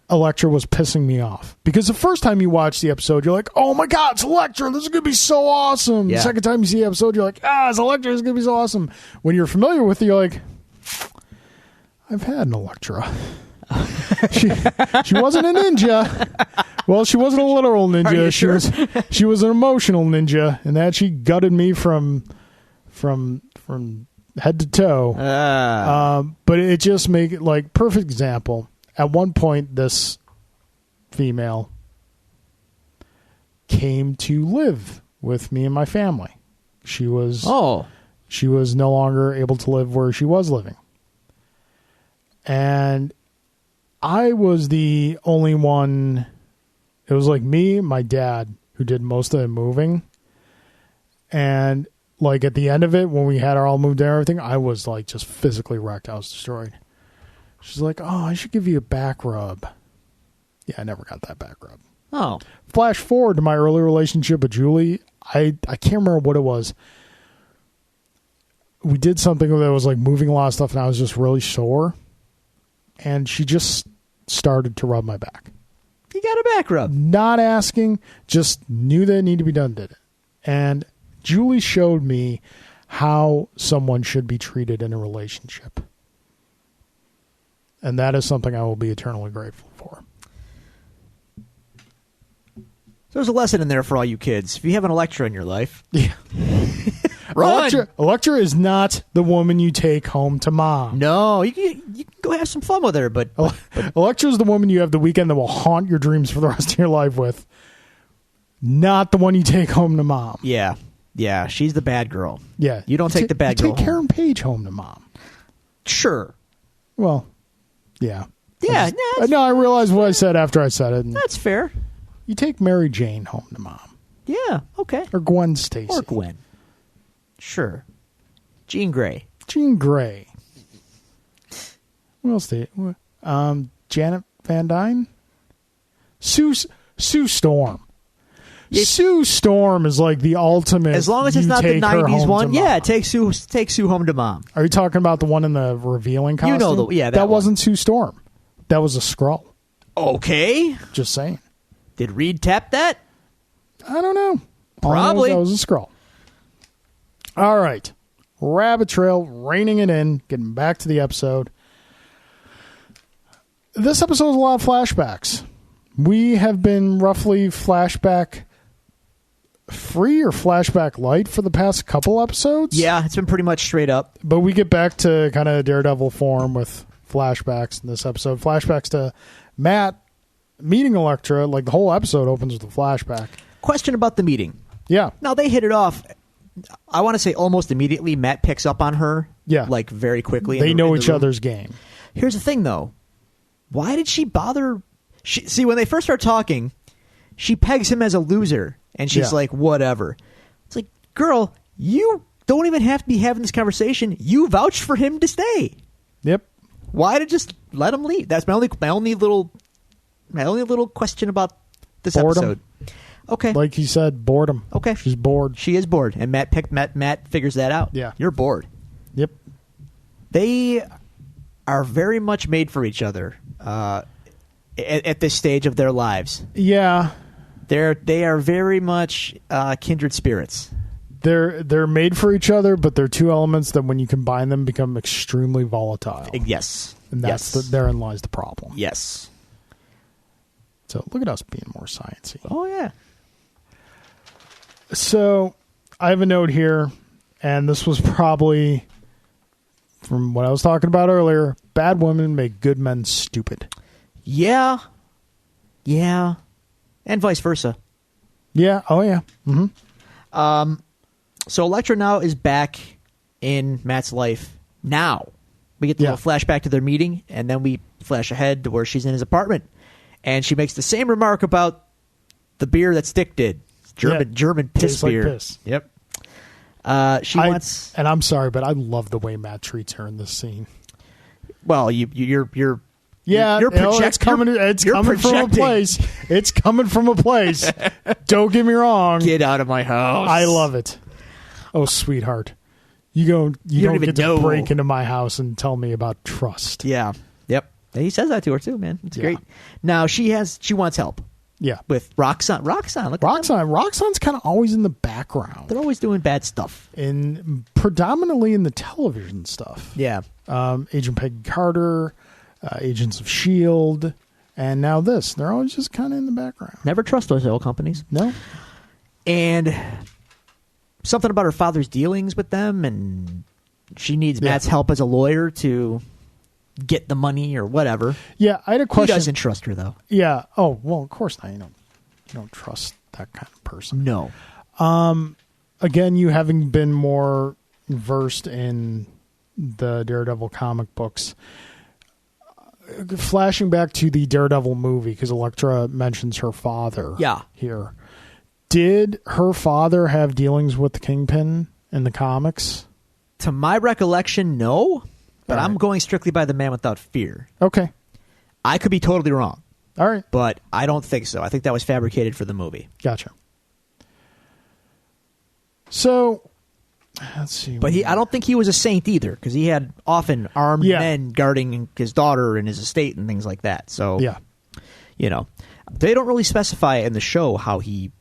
Speaker 1: Elektra was pissing me off. Because the first time you watch the episode, you're like, oh my God, it's Elektra. This is going to be so awesome.
Speaker 2: Yeah.
Speaker 1: The second time you see the episode, you're like, it's Elektra. It's going to be so awesome. When you're familiar with it, you're like... I've had an Elektra. She wasn't a ninja. Well, she wasn't a literal ninja.
Speaker 2: Are you sure?
Speaker 1: She was an emotional ninja, and that she gutted me from head to toe. But it just made it like perfect example. At one point, this female came to live with me and my family. She was no longer able to live where she was living. And I was the only one. It was like me, my dad, who did most of the moving. And like at the end of it, when we had her all moved and everything, I was like just physically wrecked. I was destroyed. She's like, I should give you a back rub. Yeah, I never got that back rub.
Speaker 2: Oh.
Speaker 1: Flash forward to my early relationship with Julie. I can't remember what it was. We did something that was like moving a lot of stuff, and I was just really sore. And she just started to rub my back.
Speaker 2: You got a back rub.
Speaker 1: Not asking, just knew that it needed to be done, did it. And Julie showed me how someone should be treated in a relationship. And that is something I will be eternally grateful for.
Speaker 2: There's a lesson in there for all you kids. If you have an Elektra in your life...
Speaker 1: Yeah. Elektra is not the woman you take home to mom.
Speaker 2: No, you can go have some fun with her, but
Speaker 1: Elektra is the woman you have the weekend that will haunt your dreams for the rest of your life with. Not the one you take home to mom.
Speaker 2: Yeah, she's the bad girl.
Speaker 1: Yeah,
Speaker 2: you don't take the bad girl.
Speaker 1: Take Karen Page home to mom.
Speaker 2: Sure.
Speaker 1: Well, yeah.
Speaker 2: Yeah.
Speaker 1: I realized what I said after I said it.
Speaker 2: That's fair.
Speaker 1: You take Mary Jane home to mom.
Speaker 2: Yeah. Okay.
Speaker 1: Or Gwen Stacy.
Speaker 2: Or Gwen. Sure. Jean Grey.
Speaker 1: Jean Grey. What else did Janet Van Dyne? Sue Storm. Sue Storm is like the ultimate.
Speaker 2: As long as it's not the 90s one. Yeah, take Sue home to mom.
Speaker 1: Are you talking about the one in the revealing costume?
Speaker 2: You know that
Speaker 1: wasn't Sue Storm. That was a Skrull.
Speaker 2: Okay.
Speaker 1: Just saying.
Speaker 2: Did Reed tap that?
Speaker 1: I don't know.
Speaker 2: Probably.
Speaker 1: That was a Skrull. All right. Rabbit Trail, reining it in, getting back to the episode. This episode is a lot of flashbacks. We have been roughly flashback free or flashback light for the past couple episodes.
Speaker 2: Yeah, it's been pretty much straight up.
Speaker 1: But we get back to kind of Daredevil form with flashbacks in this episode. Flashbacks to Matt meeting Elektra. Like the whole episode opens with a flashback.
Speaker 2: Question about the meeting.
Speaker 1: Yeah.
Speaker 2: Now they hit it off. I want to say almost immediately. Matt picks up on her.
Speaker 1: Yeah.
Speaker 2: Like very quickly.
Speaker 1: They know each other's game.
Speaker 2: Here's the thing though. Why did she bother? See, when they first start talking, she pegs him as a loser. And she's like, whatever. It's like, girl, you don't even have to be having this conversation. You vouched for him to stay.
Speaker 1: Yep.
Speaker 2: Why to just let him leave? That's my only little question about this episode. Okay.
Speaker 1: Like he said, boredom.
Speaker 2: Okay.
Speaker 1: She's bored.
Speaker 2: She is bored. And Matt figures that out.
Speaker 1: Yeah.
Speaker 2: You're bored.
Speaker 1: Yep.
Speaker 2: They are very much made for each other at this stage of their lives.
Speaker 1: Yeah.
Speaker 2: They are very much kindred spirits.
Speaker 1: They're made for each other, but they're two elements that when you combine them become extremely volatile.
Speaker 2: Yes.
Speaker 1: And therein lies the problem.
Speaker 2: Yes.
Speaker 1: So look at us being more sciencey.
Speaker 2: Oh, yeah.
Speaker 1: So I have a note here, and this was probably, from what I was talking about earlier, bad women make good men stupid.
Speaker 2: Yeah. Yeah. And vice versa.
Speaker 1: Yeah. Oh, yeah. Mm-hmm.
Speaker 2: So Elektra now is back in Matt's life. Now we get the little flashback to their meeting, and then we flash ahead to where she's in his apartment, and she makes the same remark about the beer that Stick did. German piss
Speaker 1: Tastes
Speaker 2: beer.
Speaker 1: Like piss.
Speaker 2: Yep. She wants,
Speaker 1: and I'm sorry, but I love the way Matt treats her in this scene.
Speaker 2: Well, you're
Speaker 1: it's coming. It's coming from a place. It's coming from a place. Don't get me wrong.
Speaker 2: Get out of my house.
Speaker 1: I love it. Oh, sweetheart, you don't get to break into my house and tell me about trust.
Speaker 2: Yeah. Yep. And he says that to her too, man. It's great. Now she wants help.
Speaker 1: Yeah.
Speaker 2: With Roxanne.
Speaker 1: Roxanne's kind of always in the background.
Speaker 2: They're always doing bad stuff.
Speaker 1: Predominantly in the television stuff.
Speaker 2: Yeah.
Speaker 1: Agent Peggy Carter, Agents of S.H.I.E.L.D., and now this. They're always just kind of in the background.
Speaker 2: Never trust those oil companies.
Speaker 1: No.
Speaker 2: And something about her father's dealings with them, and she needs Matt's help as a lawyer to get the money or whatever.
Speaker 1: Yeah, I had a question.
Speaker 2: He doesn't trust her, though.
Speaker 1: Yeah. Oh, well, of course not. You don't trust that kind of person.
Speaker 2: No.
Speaker 1: Again, you having been more versed in the Daredevil comic books, flashing back to the Daredevil movie, because Elektra mentions her father here. Did her father have dealings with the Kingpin in the comics?
Speaker 2: To my recollection, no. But I'm going strictly by the Man Without Fear.
Speaker 1: Okay.
Speaker 2: I could be totally wrong.
Speaker 1: All right.
Speaker 2: But I don't think so. I think that was fabricated for the movie.
Speaker 1: Gotcha. So, let's see.
Speaker 2: But I don't think he was a saint either, because he had often armed men guarding his daughter and his estate and things like that. So, they don't really specify in the show how he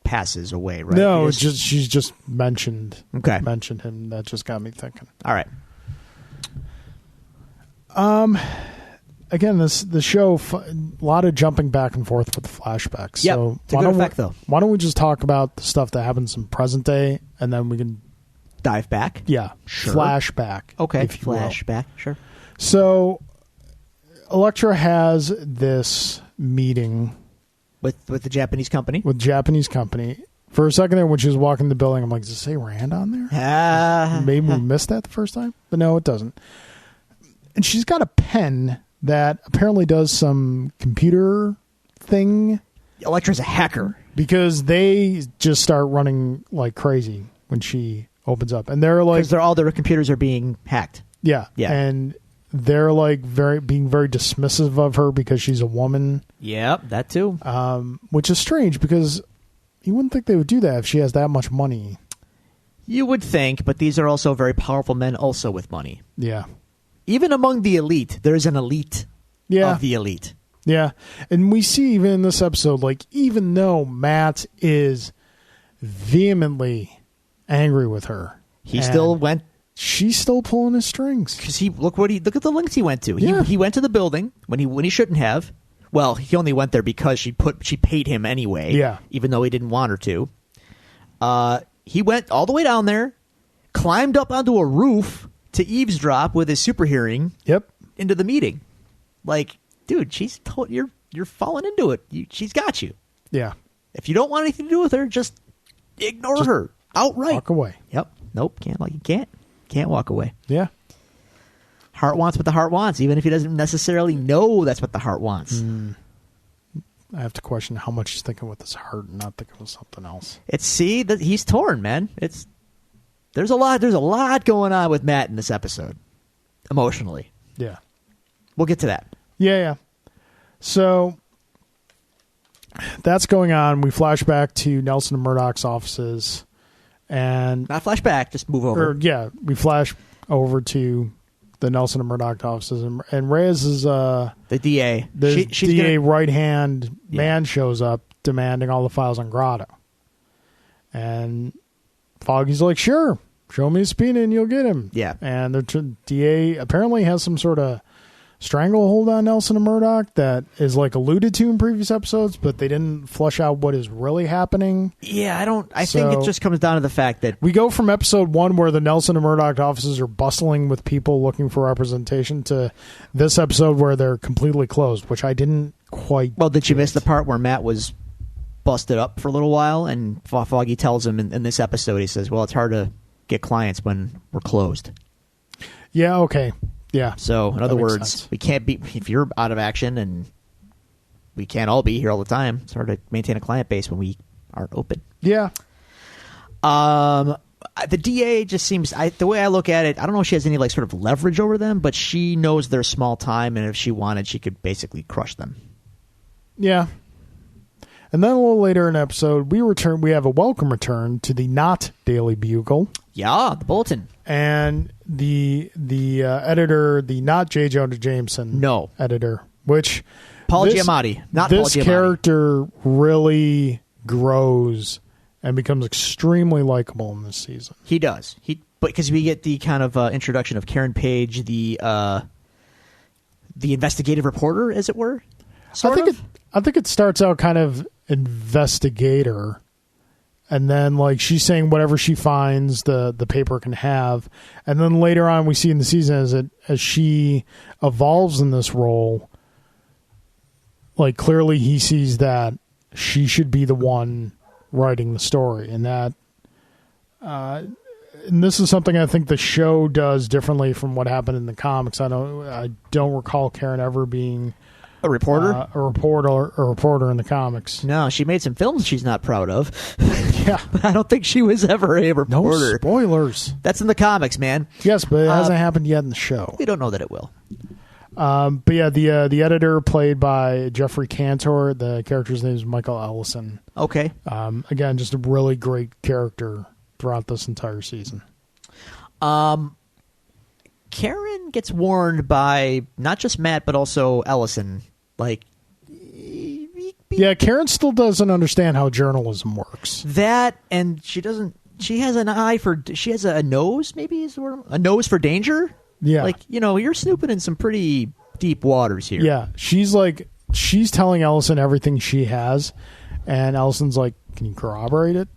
Speaker 2: passes away, right?
Speaker 1: No, she's just mentioned him. That just got me thinking.
Speaker 2: All right.
Speaker 1: Again, the show, a lot of jumping back and forth with the flashbacks.
Speaker 2: Yep.
Speaker 1: So
Speaker 2: it's a good effect, though.
Speaker 1: Why don't we just talk about the stuff that happens in present day, and then we can
Speaker 2: dive back?
Speaker 1: Yeah.
Speaker 2: Sure.
Speaker 1: Flashback.
Speaker 2: Okay.
Speaker 1: If you
Speaker 2: Flashback. Will. Sure.
Speaker 1: So Elektra has this meeting
Speaker 2: with the Japanese company.
Speaker 1: For a second there, when she was walking the building, I'm like, does it say Rand on there? Maybe we missed that the first time, but no, it doesn't. And she's got a pen that apparently does some computer thing.
Speaker 2: Elektra's a hacker.
Speaker 1: Because they just start running like crazy when she opens up. And they're like...
Speaker 2: Because all their computers are being hacked.
Speaker 1: Yeah. And they're like being very dismissive of her because she's a woman.
Speaker 2: Yep, that too.
Speaker 1: Which is strange because you wouldn't think they would do that if she has that much money.
Speaker 2: You would think, but these are also very powerful men also with money.
Speaker 1: Yeah.
Speaker 2: Even among the elite, there's an elite of the elite.
Speaker 1: Yeah. And we see even in this episode, like, even though Matt is vehemently angry with her, she's still pulling his strings.
Speaker 2: Because look at the lengths he went to. He went to the building when he shouldn't have. Well, he only went there because she paid him anyway.
Speaker 1: Yeah.
Speaker 2: Even though he didn't want her to. He went all the way down there, climbed up onto a roof to eavesdrop with his super hearing.
Speaker 1: Yep.
Speaker 2: Into the meeting. Like, dude, you're falling into it. She's got you.
Speaker 1: Yeah.
Speaker 2: If you don't want anything to do with her, just ignore her outright.
Speaker 1: Walk away.
Speaker 2: Yep. Nope. Can't walk away.
Speaker 1: Yeah.
Speaker 2: Heart wants what the heart wants, even if he doesn't necessarily know that's what the heart wants.
Speaker 1: I have to question how much he's thinking with his heart and not thinking with something else.
Speaker 2: He's torn, man. There's a lot going on with Matt in this episode, emotionally.
Speaker 1: Yeah.
Speaker 2: We'll get to that.
Speaker 1: Yeah. So that's going on. We flash back to Nelson and Murdoch's offices, and
Speaker 2: not flashback, just move over.
Speaker 1: We flash over to the Nelson and Murdoch offices, and Reyes is the
Speaker 2: DA.
Speaker 1: The DA right hand man shows up demanding all the files on Grotto, and Foggy's like, "Sure, show me a subpoena and you'll get him."
Speaker 2: Yeah,
Speaker 1: and the DA apparently has some sort of stranglehold on Nelson and Murdoch that is like alluded to in previous episodes, but they didn't flush out what is really happening.
Speaker 2: Yeah, I think it just comes down to the fact that
Speaker 1: we go from episode 1 where the Nelson and Murdoch offices are bustling with people looking for representation to this episode where they're completely closed, which I didn't quite.
Speaker 2: Well, did you miss the part where Matt was busted up for a little while and Foggy tells him in this episode, he says, well, it's hard to get clients when we're closed.
Speaker 1: Yeah, okay. Yeah.
Speaker 2: So, in other words, we can't be, if you're out of action and we can't all be here all the time, it's hard to maintain a client base when we aren't open.
Speaker 1: Yeah.
Speaker 2: The DA just seems, the way I look at it, I don't know if she has any like sort of leverage over them, but she knows they're small time, and if she wanted, she could basically crush them. Yeah.
Speaker 1: And then a little later in the episode, we have a welcome return to the Not Daily Bugle.
Speaker 2: Yeah, the bulletin.
Speaker 1: And the editor, the not J. Jonah Jameson editor, which
Speaker 2: Paul Giamatti, not Paul Giamatti.
Speaker 1: This character really grows and becomes extremely likable in this season.
Speaker 2: He does. Because we get the kind of introduction of Karen Page, the investigative reporter, as it were.
Speaker 1: I think it starts out kind of investigator. And then, like, she's saying whatever she finds, the paper can have. And then later on, we see in the season as she evolves in this role, like, clearly he sees that she should be the one writing the story. And that, and this is something I think the show does differently from what happened in the comics. I don't recall Karen ever being
Speaker 2: a reporter?
Speaker 1: A reporter in the comics.
Speaker 2: No, she made some films she's not proud of.
Speaker 1: Yeah.
Speaker 2: But I don't think she was ever a reporter.
Speaker 1: No spoilers.
Speaker 2: That's in the comics, man.
Speaker 1: Yes, but it hasn't happened yet in the show.
Speaker 2: We don't know that it will.
Speaker 1: But yeah, the editor played by Jeffrey Cantor. The character's name is Michael Ellison.
Speaker 2: Okay.
Speaker 1: Again, just a really great character throughout this entire season.
Speaker 2: Karen gets warned by not just Matt, but also Ellison. Like,
Speaker 1: yeah, Karen still doesn't understand how journalism works.
Speaker 2: That, and she has an eye for, she has a nose, maybe is the word, a nose for danger.
Speaker 1: Yeah.
Speaker 2: Like, you're snooping in some pretty deep waters here.
Speaker 1: Yeah. She's telling Ellison everything she has, and Ellison's like, can you corroborate it?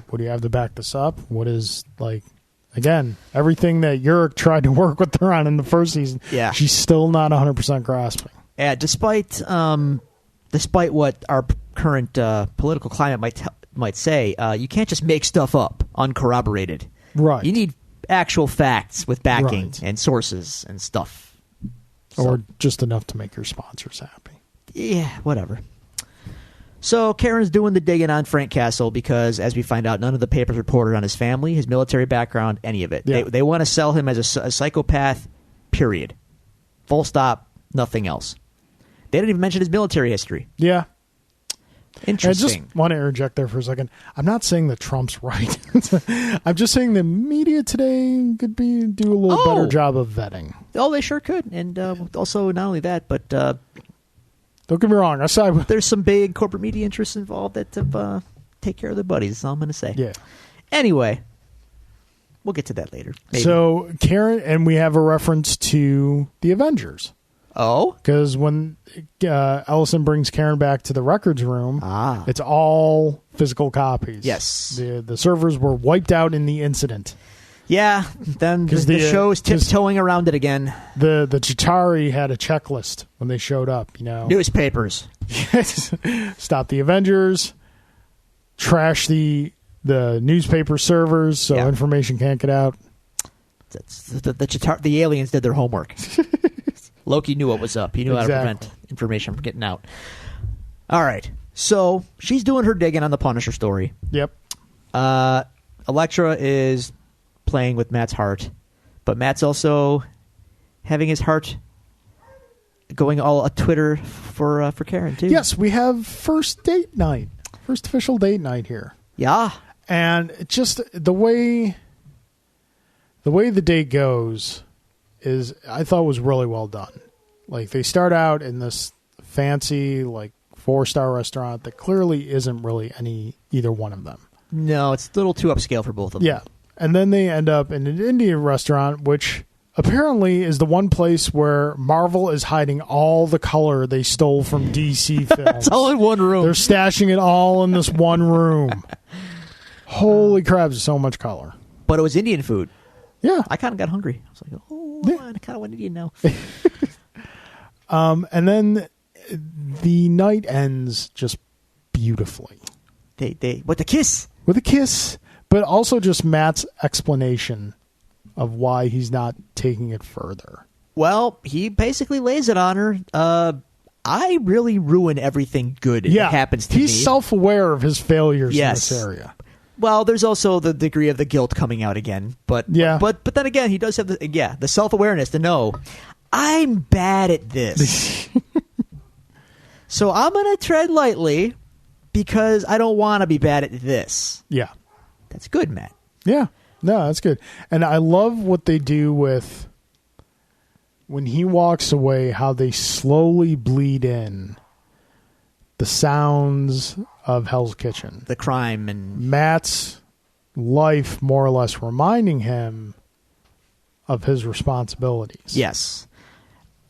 Speaker 1: What do you have to back this up? What is, like, again, everything that Yurik tried to work with her on in the first season, she's still not 100% grasping.
Speaker 2: Yeah, despite what our current political climate might say, you can't just make stuff up uncorroborated.
Speaker 1: Right.
Speaker 2: You need actual facts with backing and sources and stuff.
Speaker 1: Or just enough to make your sponsors happy.
Speaker 2: Yeah, whatever. So Karen's doing the digging on Frank Castle because, as we find out, none of the papers reported on his family, his military background, any of it. Yeah. They want to sell him as a psychopath, period. Full stop, nothing else. They didn't even mention his military history.
Speaker 1: Yeah.
Speaker 2: Interesting.
Speaker 1: I just want to interject there for a second. I'm not saying that Trump's right. I'm just saying the media today could do a little better job of vetting.
Speaker 2: Oh, they sure could. And also, not only that, but don't
Speaker 1: get me wrong.
Speaker 2: There's some big corporate media interests involved that take care of their buddies. That's all I'm going to say.
Speaker 1: Yeah.
Speaker 2: Anyway, we'll get to that later. Maybe.
Speaker 1: So Karen, and we have a reference to the Avengers.
Speaker 2: Oh?
Speaker 1: Because when Ellison brings Karen back to the records room, it's all physical copies.
Speaker 2: Yes.
Speaker 1: The servers were wiped out in the incident.
Speaker 2: Yeah, then the show's tiptoeing around it again.
Speaker 1: The Chitauri had a checklist when they showed up,
Speaker 2: Newspapers.
Speaker 1: Stop the Avengers, trash the newspaper servers so information can't get out.
Speaker 2: The aliens did their homework. Loki knew what was up. He knew how to prevent information from getting out. All right. So she's doing her digging on the Punisher story.
Speaker 1: Yep.
Speaker 2: Elektra is playing with Matt's heart, but Matt's also having his heart going all a Twitter for Karen too.
Speaker 1: Yes, we have first official date night here.
Speaker 2: Yeah.
Speaker 1: And just the way the date goes is, I thought, was really well done. Like, they start out in this fancy, like, 4-star restaurant that clearly isn't really either one of them.
Speaker 2: No, it's a little too upscale for both of them.
Speaker 1: Yeah. And then they end up in an Indian restaurant, which apparently is the one place where Marvel is hiding all the color they stole from DC films.
Speaker 2: It's all in one room.
Speaker 1: They're stashing it all in this one room. Holy crap, there's so much color.
Speaker 2: But it was Indian food.
Speaker 1: Yeah.
Speaker 2: I kind of got hungry. I was like, oh,
Speaker 1: Yeah.
Speaker 2: I kind of want Indian now.
Speaker 1: And then the night ends just beautifully.
Speaker 2: With the kiss.
Speaker 1: With a kiss, but also just Matt's explanation of why he's not taking it further.
Speaker 2: Well, he basically lays it on her. I really ruin everything good that happens to me.
Speaker 1: He's self-aware of his failures in this area.
Speaker 2: Well, there's also the degree of the guilt coming out again. But then again, he does have the self-awareness to know, I'm bad at this. So I'm going to tread lightly because I don't want to be bad at this.
Speaker 1: Yeah.
Speaker 2: That's good, Matt.
Speaker 1: Yeah. No, that's good. And I love what they do with when he walks away, how they slowly bleed in the sounds of Hell's Kitchen.
Speaker 2: The crime and
Speaker 1: Matt's life more or less reminding him of his responsibilities.
Speaker 2: Yes.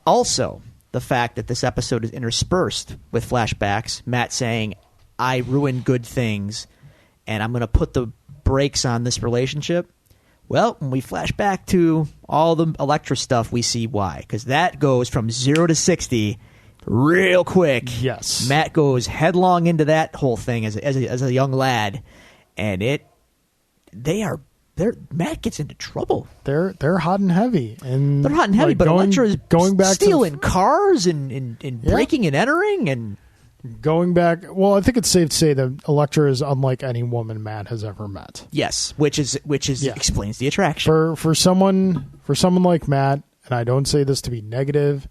Speaker 2: Also, the fact that this episode is interspersed with flashbacks, Matt saying, I ruin good things, and I'm going to put the brakes on this relationship. Well, when we flash back to all the Elektra stuff, we see why. Because that goes from 0 to 60 real quick.
Speaker 1: Yes.
Speaker 2: Matt goes headlong into that whole thing as a young lad, and Matt gets into trouble.
Speaker 1: They're hot and heavy, and
Speaker 2: they're hot and heavy.
Speaker 1: like
Speaker 2: but Elektra is
Speaker 1: going back
Speaker 2: stealing cars and breaking and entering and
Speaker 1: going back. Well, I think it's safe to say that Elektra is unlike any woman Matt has ever met.
Speaker 2: Yes, which explains the attraction
Speaker 1: for someone like Matt. And I don't say this to be negative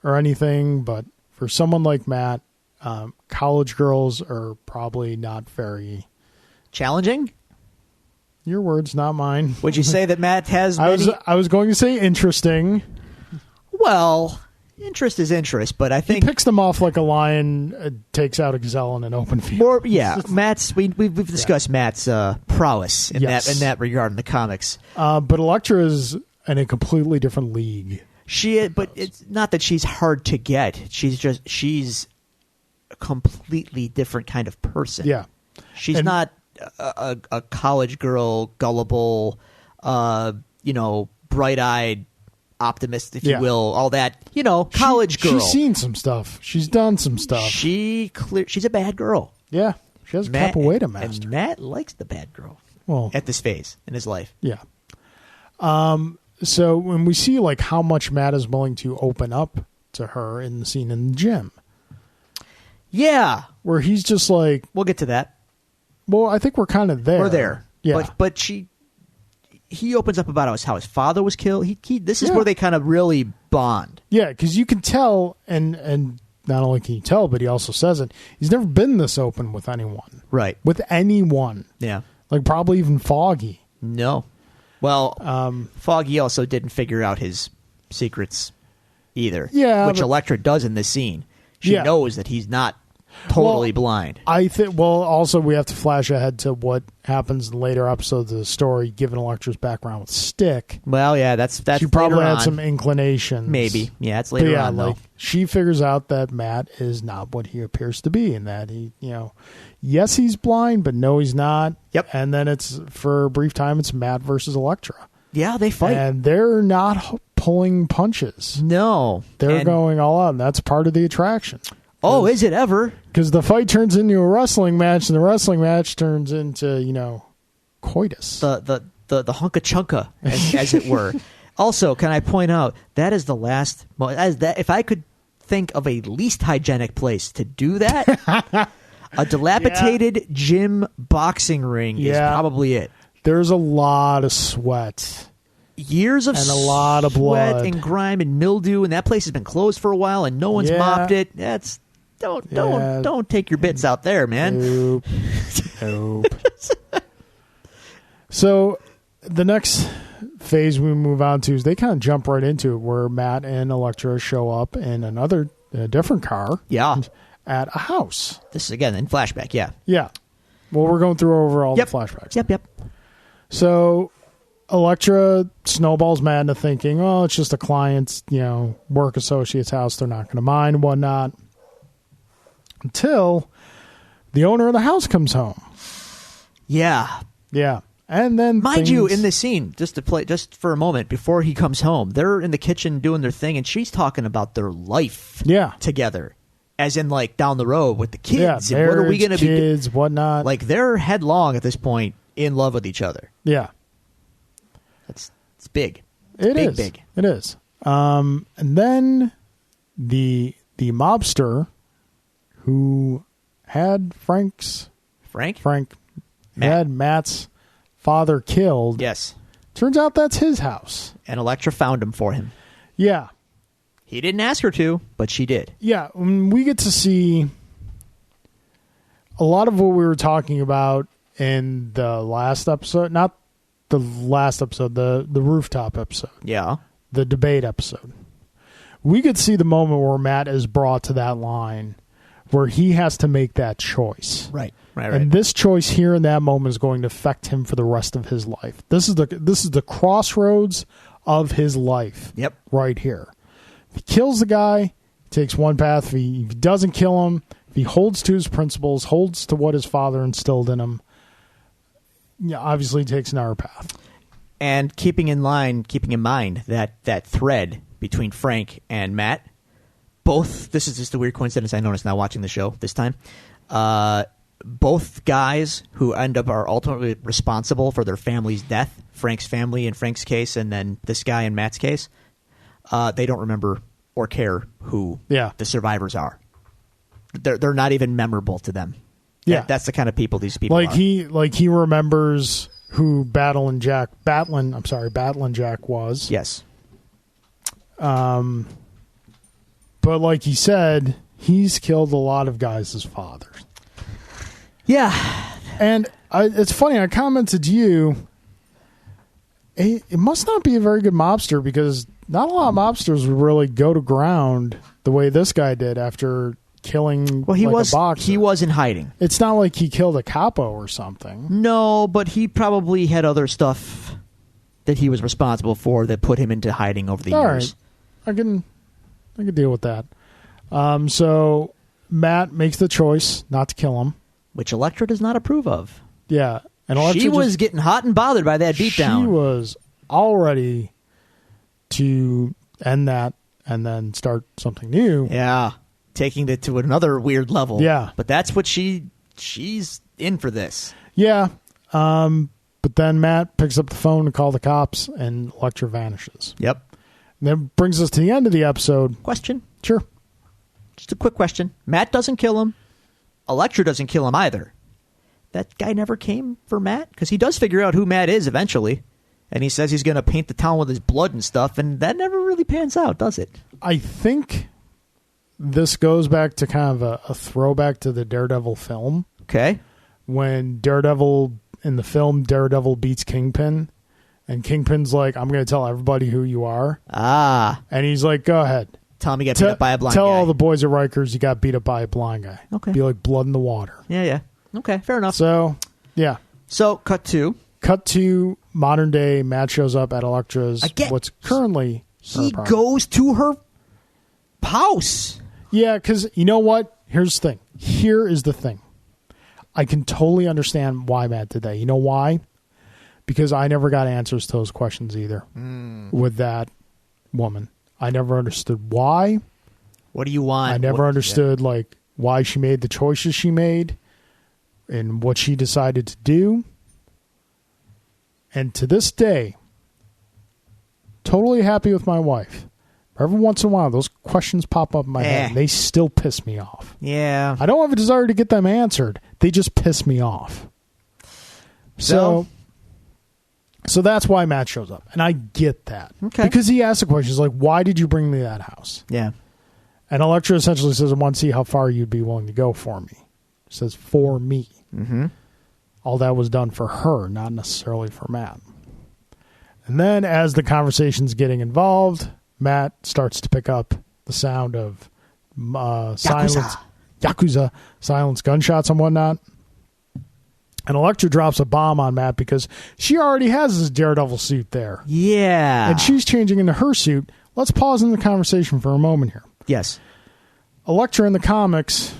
Speaker 1: or anything, but for someone like Matt, college girls are probably not very
Speaker 2: challenging.
Speaker 1: Your words, not mine.
Speaker 2: Would you say that Matt has many...
Speaker 1: I was going to say interesting.
Speaker 2: Well, interest is interest, but I think...
Speaker 1: He picks them off like a lion takes out a gazelle in an open field.
Speaker 2: We've discussed Matt's prowess in that regard in the comics.
Speaker 1: But Elektra is in a completely different league.
Speaker 2: But it's not that she's hard to get. She's a completely different kind of person.
Speaker 1: Yeah.
Speaker 2: She's not... A college girl, gullible, bright-eyed optimist, if you will, all that, college girl.
Speaker 1: She's seen some stuff. She's done some stuff.
Speaker 2: She's a bad girl.
Speaker 1: Yeah, she has a capoeira master.
Speaker 2: And Matt likes the bad girl.
Speaker 1: Well,
Speaker 2: at this phase in his life.
Speaker 1: Yeah. So when we see like how much Matt is willing to open up to her in the scene in the gym.
Speaker 2: Yeah.
Speaker 1: Where he's just like...
Speaker 2: We'll get to that.
Speaker 1: Well, I think we're kind of there.
Speaker 2: We're there.
Speaker 1: Yeah.
Speaker 2: But he opens up about how his father was killed. This is where they kind of really bond.
Speaker 1: Yeah, because you can tell, and not only can you tell, but he also says it, he's never been this open with anyone.
Speaker 2: Right.
Speaker 1: With anyone.
Speaker 2: Yeah.
Speaker 1: Like probably even Foggy.
Speaker 2: No. Well, Foggy also didn't figure out his secrets either.
Speaker 1: Yeah.
Speaker 2: Which Elektra does in this scene. She knows that he's not totally blind.
Speaker 1: I think. Well, also we have to flash ahead to what happens in later episodes of the story, given Elektra's background with Stick.
Speaker 2: Well, yeah, that's
Speaker 1: she probably had
Speaker 2: on.
Speaker 1: some inclinations.
Speaker 2: Maybe, yeah, it's later on.
Speaker 1: Like she figures out that Matt is not what he appears to be, and that he, yes, he's blind, but no, he's not.
Speaker 2: Yep.
Speaker 1: And then it's for a brief time, it's Matt versus Elektra.
Speaker 2: Yeah, they fight,
Speaker 1: and they're not pulling punches.
Speaker 2: No,
Speaker 1: they're going all out, and that's part of the attraction.
Speaker 2: Oh, is it ever?
Speaker 1: Because the fight turns into a wrestling match, and the wrestling match turns into, coitus.
Speaker 2: The hunka chunka, as it were. Also, can I point out, that is the last... if I could think of a least hygienic place to do that, a dilapidated gym boxing ring is probably it.
Speaker 1: There's a lot of sweat.
Speaker 2: Years of
Speaker 1: and a lot of blood.
Speaker 2: Sweat and grime and mildew, and that place has been closed for a while, and no one's mopped it. That's... Don't take your bits out there, man.
Speaker 1: Nope. So the next phase we move on to is they kind of jump right into it, where Matt and Elektra show up in a different car.
Speaker 2: Yeah.
Speaker 1: At a house.
Speaker 2: This is again in flashback. Yeah.
Speaker 1: Yeah. Well, we're going through over all the flashbacks.
Speaker 2: Yep.
Speaker 1: So Elektra snowballs Matt into thinking, oh, it's just a client's, work associate's house. They're not going to mind and whatnot. Until the owner of the house comes home.
Speaker 2: Yeah.
Speaker 1: Yeah. And then
Speaker 2: mind you, in this scene, just for a moment, before he comes home, they're in the kitchen doing their thing, and she's talking about their life together. As in, like, down the road with the kids.
Speaker 1: Yeah,
Speaker 2: and what are we going to be...
Speaker 1: kids, whatnot.
Speaker 2: Like, they're headlong at this point in love with each other.
Speaker 1: Yeah.
Speaker 2: It's big.
Speaker 1: It is.
Speaker 2: Big.
Speaker 1: It is. And then the mobster who had Frank had Matt's father killed.
Speaker 2: Yes.
Speaker 1: Turns out that's his house.
Speaker 2: And Elektra found him for him.
Speaker 1: Yeah.
Speaker 2: He didn't ask her to, but she did.
Speaker 1: Yeah. We get to see a lot of what we were talking about in the last episode. Not the last episode, the rooftop episode.
Speaker 2: Yeah.
Speaker 1: The debate episode. We could see the moment where Matt is brought to that line where he has to make that choice.
Speaker 2: Right.
Speaker 1: And this choice here in that moment is going to affect him for the rest of his life. This is the crossroads of his life.
Speaker 2: Yep.
Speaker 1: Right here. If he kills the guy, he takes one path. If he doesn't kill him, if he holds to his principles, holds to what his father instilled in him, obviously he takes another path.
Speaker 2: And keeping in mind that thread between Frank and Matt, both, this is just a weird coincidence I noticed now watching the show this time, both guys who end up are ultimately responsible for their family's death, Frank's family in Frank's case, and then this guy in Matt's case, they don't remember or care who the survivors are. They're not even memorable to them. Yeah, that's the kind of people these people are.
Speaker 1: He remembers who Battling Jack was.
Speaker 2: Yes.
Speaker 1: But like he said, he's killed a lot of guys as fathers.
Speaker 2: Yeah.
Speaker 1: And it's funny, I commented to you, it must not be a very good mobster because not a lot of mobsters would really go to ground the way this guy did after killing a boxer.
Speaker 2: He was in hiding.
Speaker 1: It's not like he killed a capo or something.
Speaker 2: No, but he probably had other stuff that he was responsible for that put him into hiding over the years.
Speaker 1: Right. I can deal with that. So Matt makes the choice not to kill him,
Speaker 2: which Elektra does not approve of.
Speaker 1: Yeah, and Elektra
Speaker 2: she was getting hot and bothered by that beatdown.
Speaker 1: She was all ready to end that and then start something new.
Speaker 2: Yeah, taking it to another weird level.
Speaker 1: Yeah,
Speaker 2: but that's what she's in for this.
Speaker 1: Yeah, but then Matt picks up the phone to call the cops, and Elektra vanishes.
Speaker 2: Yep.
Speaker 1: And that brings us to the end of the episode.
Speaker 2: Question?
Speaker 1: Sure.
Speaker 2: Just a quick question. Matt doesn't kill him. Elektra doesn't kill him either. That guy never came for Matt? Because he does figure out who Matt is eventually. And he says he's going to paint the town with his blood and stuff. And that never really pans out, does it?
Speaker 1: I think this goes back to kind of a throwback to the Daredevil film.
Speaker 2: Okay.
Speaker 1: When in the film, Daredevil beats Kingpin. And Kingpin's like, I'm going to tell everybody who you are.
Speaker 2: Ah.
Speaker 1: And he's like, go ahead.
Speaker 2: Tell him you got beat up by a blind guy.
Speaker 1: Tell all the boys at Rikers you got beat up by a blind guy.
Speaker 2: Okay.
Speaker 1: Be like blood in the water.
Speaker 2: Yeah. Okay, fair enough.
Speaker 1: So, yeah.
Speaker 2: So, cut to
Speaker 1: modern day. Matt shows up at Elektra's. What's currently
Speaker 2: he goes to her house.
Speaker 1: Yeah, because you know what? Here's the thing. Here is the thing. I can totally understand why Matt did that. You know why? Because I never got answers to those questions either with that woman. I never understood why.
Speaker 2: What do you want?
Speaker 1: I never understood why she made the choices she made and what she decided to do. And to this day, totally happy with my wife. Every once in a while, those questions pop up in my head, and they still piss me off.
Speaker 2: Yeah.
Speaker 1: I don't have a desire to get them answered. They just piss me off. So that's why Matt shows up. And I get that.
Speaker 2: Okay.
Speaker 1: Because he asks the questions like, why did you bring me to that house?
Speaker 2: Yeah.
Speaker 1: And Elektra essentially says, I want to see how far you'd be willing to go for me. She says, for me.
Speaker 2: Mm-hmm.
Speaker 1: All that was done for her, not necessarily for Matt. And then as the conversation's getting involved, Matt starts to pick up the sound of silence, Yakuza, silence gunshots and whatnot. And Elektra drops a bomb on Matt because she already has his Daredevil suit there.
Speaker 2: Yeah.
Speaker 1: And she's changing into her suit. Let's pause in the conversation for a moment here.
Speaker 2: Yes.
Speaker 1: Elektra in the comics,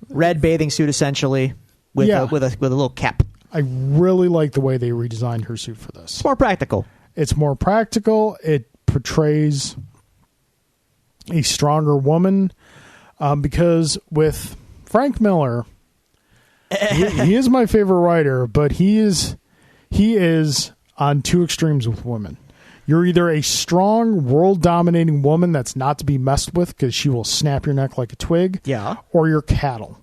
Speaker 2: red bathing suit essentially with a little cap.
Speaker 1: I really like the way they redesigned her suit for this.
Speaker 2: It's more practical.
Speaker 1: It's more practical. It portrays a stronger woman because with Frank Miller, he is my favorite writer, but he is on two extremes with women. You're either a strong, world-dominating woman that's not to be messed with because she will snap your neck like a twig,
Speaker 2: Yeah.
Speaker 1: or you're cattle.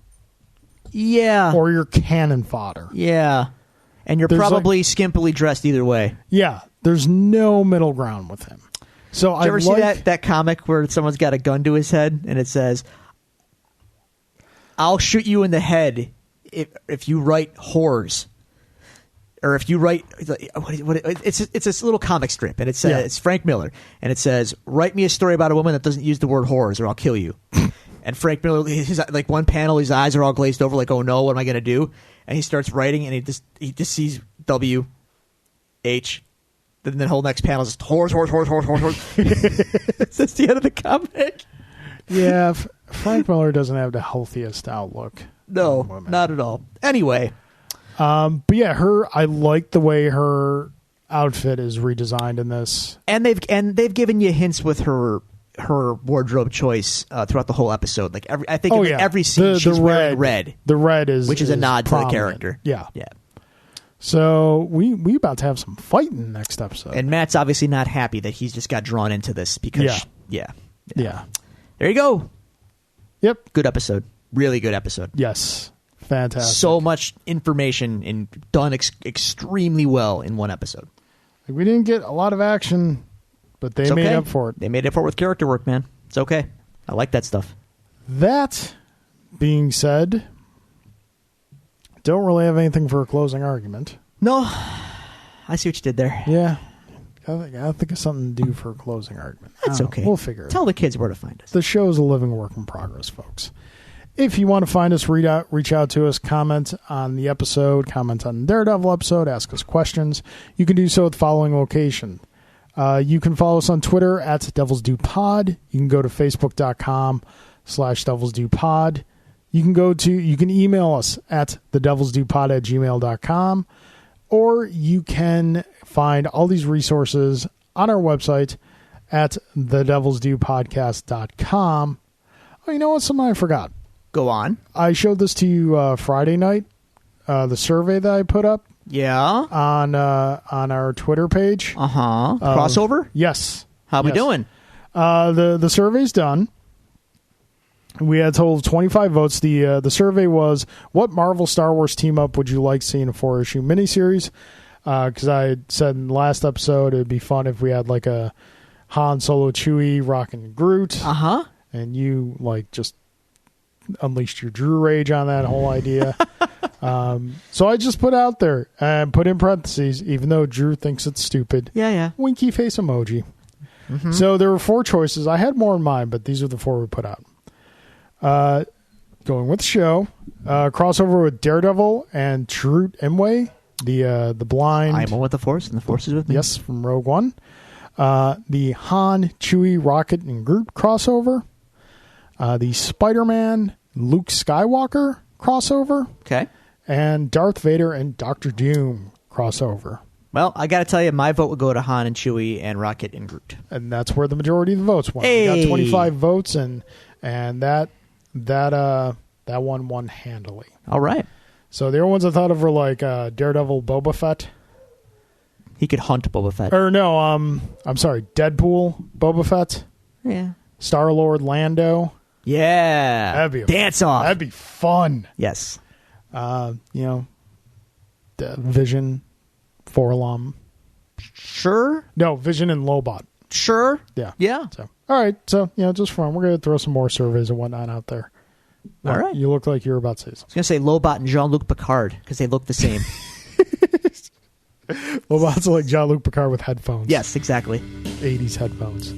Speaker 2: Yeah.
Speaker 1: Or you're cannon fodder.
Speaker 2: Yeah. And you're probably skimpily dressed either way.
Speaker 1: Yeah. There's no middle ground with him. So
Speaker 2: Did you ever see that comic where someone's got a gun to his head and it says, "I'll shoot you in the head if you write whores." Or if you write, it's this little comic strip, and it says it's Frank Miller, and it says, "Write me a story about a woman that doesn't use the word whores, or I'll kill you." And Frank Miller, like one panel, his eyes are all glazed over, like, "Oh no, what am I going to do?" And he starts writing, and he just sees W, H, then the whole next panel is just whores. That's the end of the comic.
Speaker 1: Yeah, Frank Miller doesn't have the healthiest outlook.
Speaker 2: No, not at all. Anyway.
Speaker 1: But yeah, I like the way her outfit is redesigned in this,
Speaker 2: and they've given you hints with her wardrobe choice throughout the whole episode. Like every scene she's wearing red.
Speaker 1: The red
Speaker 2: which is a nod
Speaker 1: prominent.
Speaker 2: to the character.
Speaker 1: Yeah. So we about to have some fighting next episode,
Speaker 2: and Matt's obviously not happy that he's just got drawn into this because yeah. There you go.
Speaker 1: Yep,
Speaker 2: good episode. Really good episode.
Speaker 1: Yes. Fantastic.
Speaker 2: So much information and done extremely well in one episode.
Speaker 1: We didn't get a lot of action, but they made up for it.
Speaker 2: They made up for it with character work, man. It's okay. I like that stuff.
Speaker 1: That being said, don't really have anything for a closing argument.
Speaker 2: No. I see what you did there.
Speaker 1: Yeah. I think of something to do for a closing argument.
Speaker 2: That's okay.
Speaker 1: We'll figure it out.
Speaker 2: Tell the kids where to find us.
Speaker 1: The show is a living work in progress, folks. If you want to find us, reach out to us, comment on the episode, comment on the Daredevil episode, ask us questions. You can do so at the following location. You can follow us on Twitter at Devils Do Pod. You can go to Facebook.com/Devils Do Pod. You can email us at thedevilsdopod@gmail.com, or you can find all these resources on our website at thedevilsdopodcast.com. Oh, you know what? Something I forgot.
Speaker 2: Go on.
Speaker 1: I showed this to you Friday night, the survey that I put up.
Speaker 2: Yeah.
Speaker 1: On our Twitter page.
Speaker 2: Crossover?
Speaker 1: Yes.
Speaker 2: How we doing?
Speaker 1: The survey's done. We had a total of 25 votes. The survey was, what Marvel Star Wars team up would you like to see in a 4-issue miniseries? Because I had said in the last episode it would be fun if we had like a Han Solo Chewie rocking Groot. And you just unleashed your Drew rage on that whole idea. So I just put out there and put in parentheses, even though Drew thinks it's stupid.
Speaker 2: Yeah.
Speaker 1: Winky face emoji. So there were 4 choices. I had more in mind, but these are the 4 we put out. Going with the show, crossover with Daredevil and Chirrut Imwe, the blind.
Speaker 2: I'm with the Force, and the Force is with me.
Speaker 1: Yes, from Rogue One. The Han, Chewie, Rocket, and Groot crossover. The Spider-Man, Luke Skywalker crossover.
Speaker 2: Okay.
Speaker 1: And Darth Vader and Doctor Doom crossover.
Speaker 2: Well, I got to tell you, my vote would go to Han and Chewie and Rocket and Groot.
Speaker 1: And that's where the majority of the votes went.
Speaker 2: Hey.
Speaker 1: We got 25 votes, and that one won handily.
Speaker 2: All right.
Speaker 1: So the other ones I thought of were like Daredevil, Boba Fett.
Speaker 2: He could hunt Boba Fett.
Speaker 1: Or no, I'm sorry, Deadpool, Boba Fett.
Speaker 2: Yeah.
Speaker 1: Star-Lord, Lando.
Speaker 2: Yeah.
Speaker 1: That'd be
Speaker 2: dance off.
Speaker 1: That'd be fun.
Speaker 2: Yes.
Speaker 1: Vision, Forlom.
Speaker 2: Sure.
Speaker 1: No, Vision and Lobot.
Speaker 2: Sure.
Speaker 1: Yeah.
Speaker 2: Yeah.
Speaker 1: So, all right. So, just fun. We're going to throw some more surveys and whatnot out there.
Speaker 2: All right.
Speaker 1: You look like you were about to say something.
Speaker 2: I was going to say Lobot and Jean-Luc Picard because they look the same.
Speaker 1: Lobot's like Jean-Luc Picard with headphones.
Speaker 2: Yes, exactly.
Speaker 1: 80s headphones.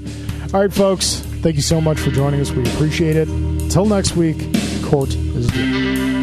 Speaker 1: All right, folks. Thank you so much for joining us. We appreciate it. Until next week, court is due.